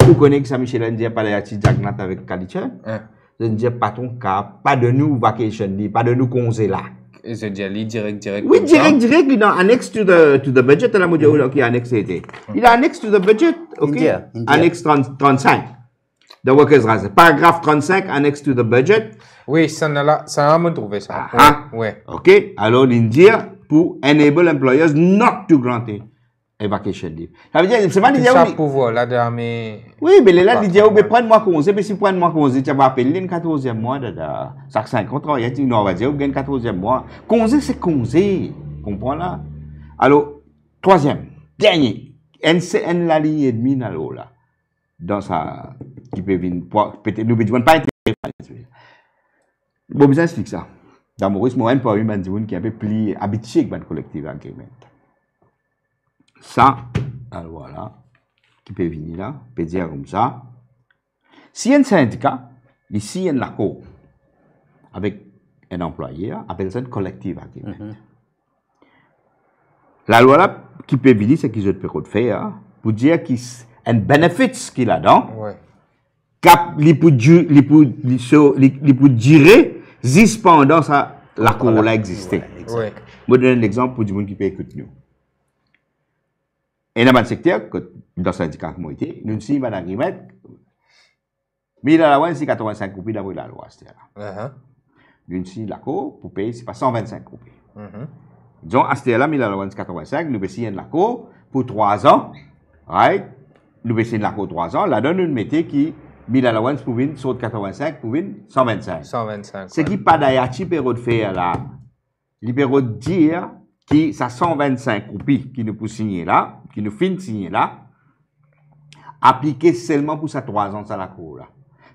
Vous connaissez que Saint-Michel a dit à Palayati Jagnat avec Kalitcha? Vous dit patron, pas de nous vacation leave, pas de nous congé là. Et c'est direct. Oui, direct, il est annexe to the budget, la module qui est annexe était. Il est annexe to the budget, ok? Annexe 35. The Workers' Rights. Paragraphe 35, annexe to the budget. Oui, ça a me trouvé ça. Oui. Ok, alors l'India pour enable employers not to grant it. Vacation leave. Ça veut dire, c'est pas l'idée. Ça pouvoir là de mais. Oui, mais là, l'idée, mais prendre-moi congé, mais si prendre-moi congé, tu vas appeler le 14e mois de chaque 5 contrats, il y a on va dire, ou bien 14e mois. Congé, c'est congé. Comprends là? Alors, troisième, dernier, NCN la ligne et demie là, dans ça, qui peut venir, peut-être, nous ne pas être. Bon, besoin explique ça. Dans Maurice, moi, pas eu un qui avait plus habitué avec le collectif agreement. Ça, alors voilà, qui peut venir là, peut dire comme ça. Si un syndicat, ici, il y a un accord avec un employé, appelle ça un collectif agreement. La loi là, qui peut venir, c'est qu'ils ont faire pour dire qu'il y a un bénéfice qu'il a dedans. Il peut durer juste pendant ça, l'accord là existé. Je vais donner un exemple pour du monde qui peut écouter nous. Et dans le secteur, dans le syndicat qui été, nous sommes dans l'agreement, mais la loi, c'est 85 roupies d'après la loi. Nous sommes l'accord pour payer, c'est pas 125 roupies. Disons, à ce là, 1985, nous payons l'accord pour 3 ans. Right? Nous payons l'accord 3 ans. Là-dedans, nous mettons qui, 1000 pour venir, sur 85 pour venir, 125. 125. Ce qui n'est pas d'ailleurs, qui peut faire là. Il peut dire que ça 125 roupies qui nous peut signer là, qui nous finit signer là, appliqué seulement pour ça 3 ans, ça l'accord là.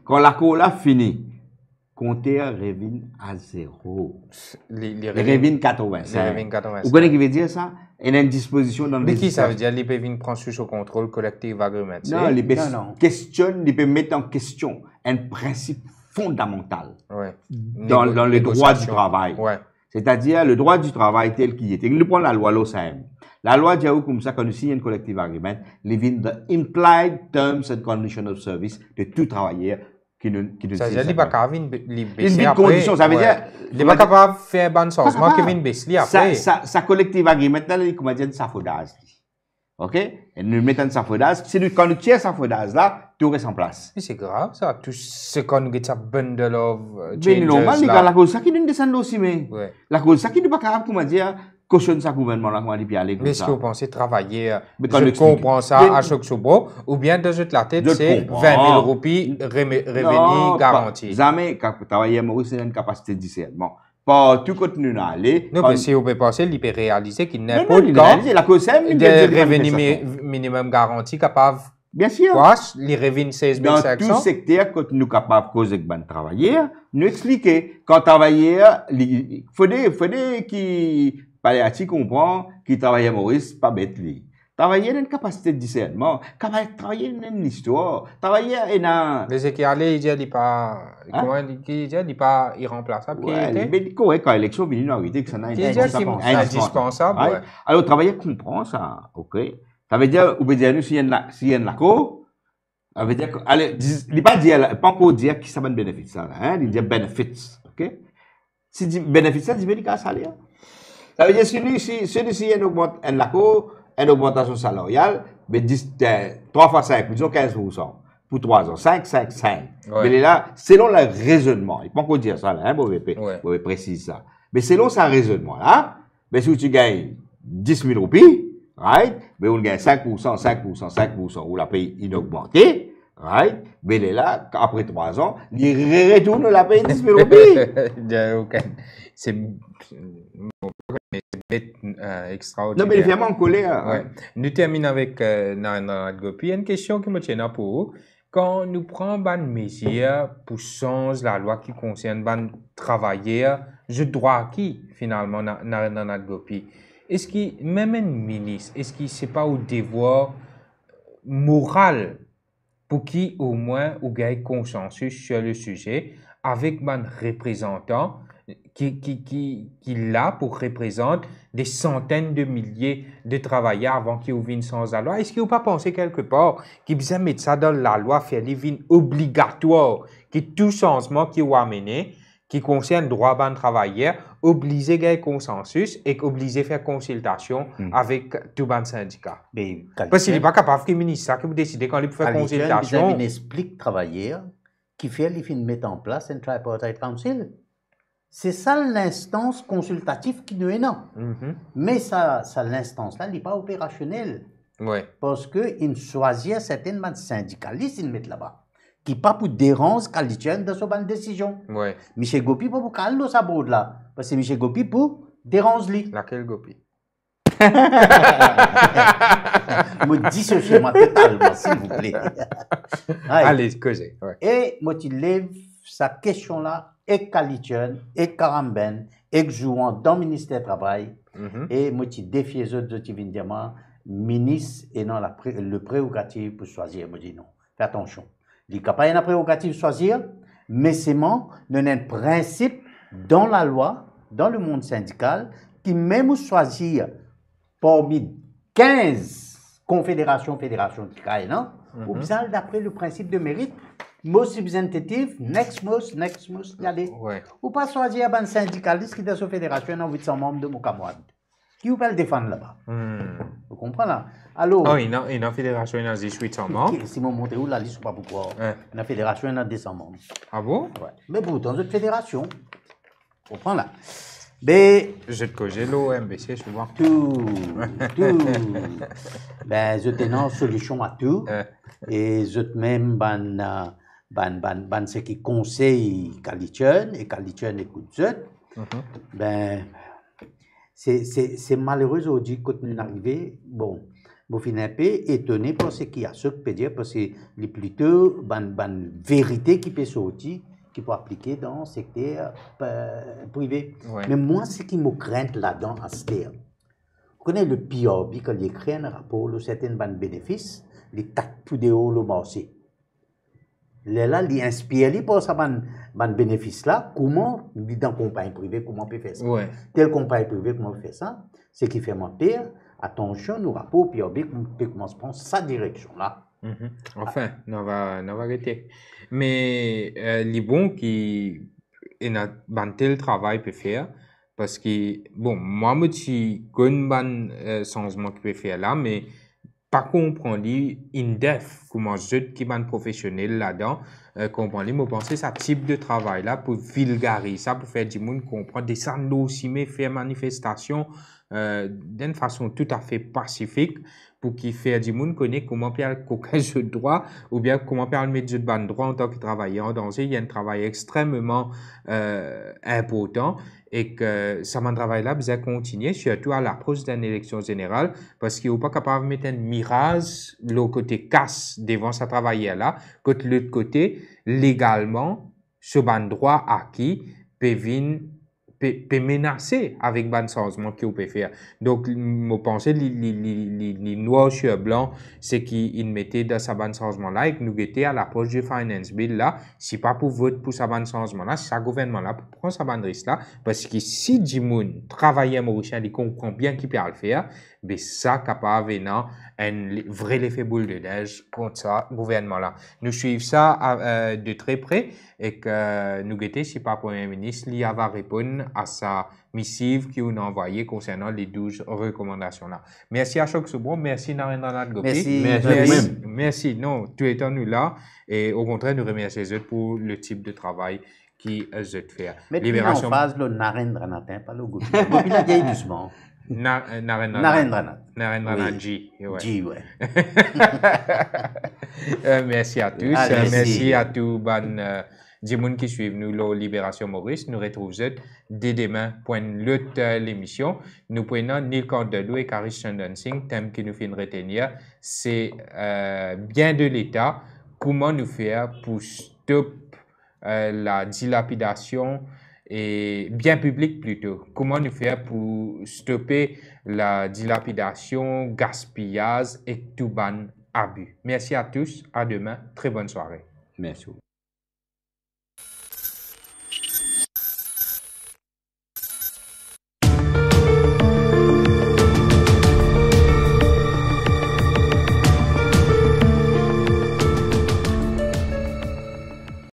Quand l'accord là finit, compteur revient à 0. Il revient 85. Vous connaissez ce qui veut dire ça? Il y a une disposition dans le mais qui ça veut dire? Il peut venir prendre sous contrôle collectif agreement. Non, il peut mettre en question un principe fondamental dans le droit du travail. C'est-à-dire le droit du travail tel qu'il était. Nous prenons la loi l'OCM. La loi dit comme ça, quand nous signons un collectif agreement, il vient the implied terms and conditions of service de tout travailleur. Ça veut dire qu'il n'est pas capable de baisser après. Condition, ça veut dire... Il n'est pas capable de faire un bon changement qui vient baisser après. Sa collective agreement, il commence à dire safoudage. OK? Et nous mettons safoudage. Quand nous tirons safoudage là, tout reste en place. Mais c'est grave ça. Tout ce qu'on nous dit, ça bundle of changes. Mais normal, la cause, ça qui nous descend aussi, mais... La cause, ça qui n'est pas capable, comment dire... cautionne sa gouvernement là, comment dire, aller comme ça. Mais est-ce que vous pensez travailler, je comprends ça à chaque sobo, ou bien de la tête, c'est 20 000 roupies revenu garanti? Jamais, quand vous travaillez à Maurice, c'est une capacité de discernement. Pas tout continue à aller. Non, mais si vous pouvez penser, il peut réaliser qu'il n'est pas de revenu minimum garanti capable. Bien sûr. Les revenus 16 500. Dans tout secteur, quand nous sommes capables de causer avec travailler, nous expliquer. Quand travailleur, il faut qui Paléati comprend qui travaille à Maurice, pas bête lui. Travailler dans une capacité de discernement, travailler dans une histoire, travailler dans... Mais c'est qu'il allait, il dit pas... Comment il dit pas irremplaçable? Ouais, mais correct, quand l'élection vient, nous arrêter que ça n'a été indispensable. Alors, travailler comprend ça, ok? Ça veut dire, ou veut dire, nous, s'il y a un accord, ça veut dire, allez, il pas encore dire qui ça va bénéfice, ça, hein? Il dit benefits, ok? Si dit bénéfice, ça dit médical salaire. Ça veut dire, celui-ci, il augmente un accord, une augmentation salariale, mais 3 fois 5, disons 15%. Pour 3 ans, 5. Mais là, selon le raisonnement, il ne faut pas encore dire ça, là, hein, vous préciser ça. Mais selon ce raisonnement, là, mais si tu gagnes 10 000 roupies, right, mais on gagne 5%, ou la paye inaugmentée, right, mais là, après 3 ans, il retourne la paye 10 000 roupies. C'est extraordinaire. Non, mais il est vraiment en colère. Ouais. Nous terminons avec Nana Gopi. Une question qui me tient pour vous. Quand nous prenons une mesure pour changer la loi qui concerne les travailleurs, je droit qui finalement Nana Gopi? Est-ce que même un ministre, est-ce qu'il n'est pas au devoir moral pour qui au moins ou gagne consensus sur le sujet avec un représentant qui là pour représenter des centaines de milliers de travailleurs avant qu'ils viennent sans la loi? Est-ce qu'il ne faut pas penser quelque part qu'il besoin mettre ça dans la loi, faire les vignes obligatoires, que tout changement qui est amené, qui concerne le droit des travailleurs, obligé à consensus et obligé à faire consultation avec tout le syndicat? Parce qu'il n'est pas capable de ministre ça que vous décidez quand il peut faire consultation. Il explique travailleurs qui fait les fins de mettre en place un tripartite council. C'est ça l'instance consultative qui nous est non. Mais ça l'instance-là n'est pas opérationnelle. Parce qu'ils choisissent certains syndicalistes, ils mettent là-bas, qui pas pour déranger Kalitchen dans son décision. Michel Gopi, pas pour calmer sa bourde là. Parce que Michel Gopi, pour déranger lui. Laquelle Gopi? Me dissociez-moi totalement, s'il vous plaît. Allez, causez. Et moi, tu lèves sa question-là, et Kalitchen, et Karamben, et jouant dans le ministère du Travail, et moi, tu défies les autres, tu viens dire, ministre, et non le prérogative pour choisir. Moi, je dis non, fais attention. Il n'y a pas une prérogative de choisir, mais c'est moi, nous avons un principe dans la loi, dans le monde syndical, qui même choisir parmi 15 confédérations, fédérations de travail, non? Ou bien d'après le principe de mérite, most representative, next most, regardez. Ou pas choisir un syndicaliste qui est dans cette fédération, dans 800 membres de mon camarade. Qui vous peut le défendre là-bas? Vous comprenez là? Alors. Oh, il y a une fédération, il y a 800 membres. Si je montre où la liste, je ne sais pas pourquoi. Une fédération, il y a 200 membres. Ah bon? Ouais. Mais pourtant, cette fédération, vous comprenez là? Mais. Je te connais l'OMBC souvent. Tout. Ben, je tenais une solution à tout. Et je même, ce qui conseille Kalitchen, et Kalitchen écoute je. Ben, c'est malheureux aujourd'hui quand nous arrivons. Bon, je suis un peu étonné par ce qu'il y a, ce que peut dire, parce que c'est plutôt une vérité qui peut sortir, qui peut appliquer dans le secteur privé. Mais moi, ce qui me craint là-dedans, c'est vous connaissez le PRB, quand il écrit un rapport, certains bénéfices, les taxes tout de haut le marché. Là, il inspire pour ça, bénéfice là, comment, dans la compagnie privée, comment on peut faire ça? Telle compagnie privée, comment on peut faire ça? Ce qui fait mon père, attention, nos rapports PRB, peut commencer à prendre sa direction là. Enfin, on va arrêter. Mais les bons qui ont tel travail peut faire, parce que, bon, moi, je suis un changement qui peut faire là, mais pas comprendre in-depth comment je qui est professionnel là-dedans, comprendre, je pense que ce type de travail là pour vulgariser ça, pour faire du monde comprendre, descendre aussi, mais faire manifestation d'une façon tout à fait pacifique, pour qu'il fasse du monde connaître comment faire aucun jeu de droit, ou bien comment faire le mettre de droit en tant que travailleur. Donc, il y a un travail extrêmement important, et que ça m'a travail là besoin continuer, surtout à l'approche d'une élection générale, parce qu'il n'est pas capable de mettre un mirage, le côté casse devant sa travailler là, que l'autre côté, légalement, ce ban droit acquis peut menacer avec ban changement qu'il peut faire. Donc, je pense que les noirs sur blanc, c'est qu'ils mettaient dans ce ban changement là, et que nous étions à l'approche du finance bill là, si pas pour voter pour ce ban changement là, ce gouvernement là, pour prendre ce ban risque là, parce que si du monde travaille à Mauricien, il comprend bien qu'il peut le faire, mais ça capable d'avoir un vrai effet boule de neige contre ça gouvernement là. Nous suivons ça de très près, et que nous guettons si pas Premier ministre, il va répondre à sa missive qu'il nous a envoyée concernant les 12 recommandations là. Merci à Choc Sobon, merci Narendranath Gopi. Merci. Non, tu es nous là, et au contraire, nous remercions les autres pour le type de travail qui eux fait. Mais libération. En phase, le Narendranath, pas le Gopi. Gopi l'a dit doucement. Narendranath G. G, ouais. Merci à tous. Merci à tous les gens qui suivent nous, la Libération Maurice. Nous retrouvons dès demain pour l'émission. Nous prenons Neil Cordelou et Karis Chandansing. Thème qui nous fait retenir, c'est bien de l'État. Comment nous faire pour stopper la dilapidation et bien public plutôt. Comment nous faire pour stopper la dilapidation, gaspillage et tout ban abus. Merci à tous. À demain. Très bonne soirée. Merci.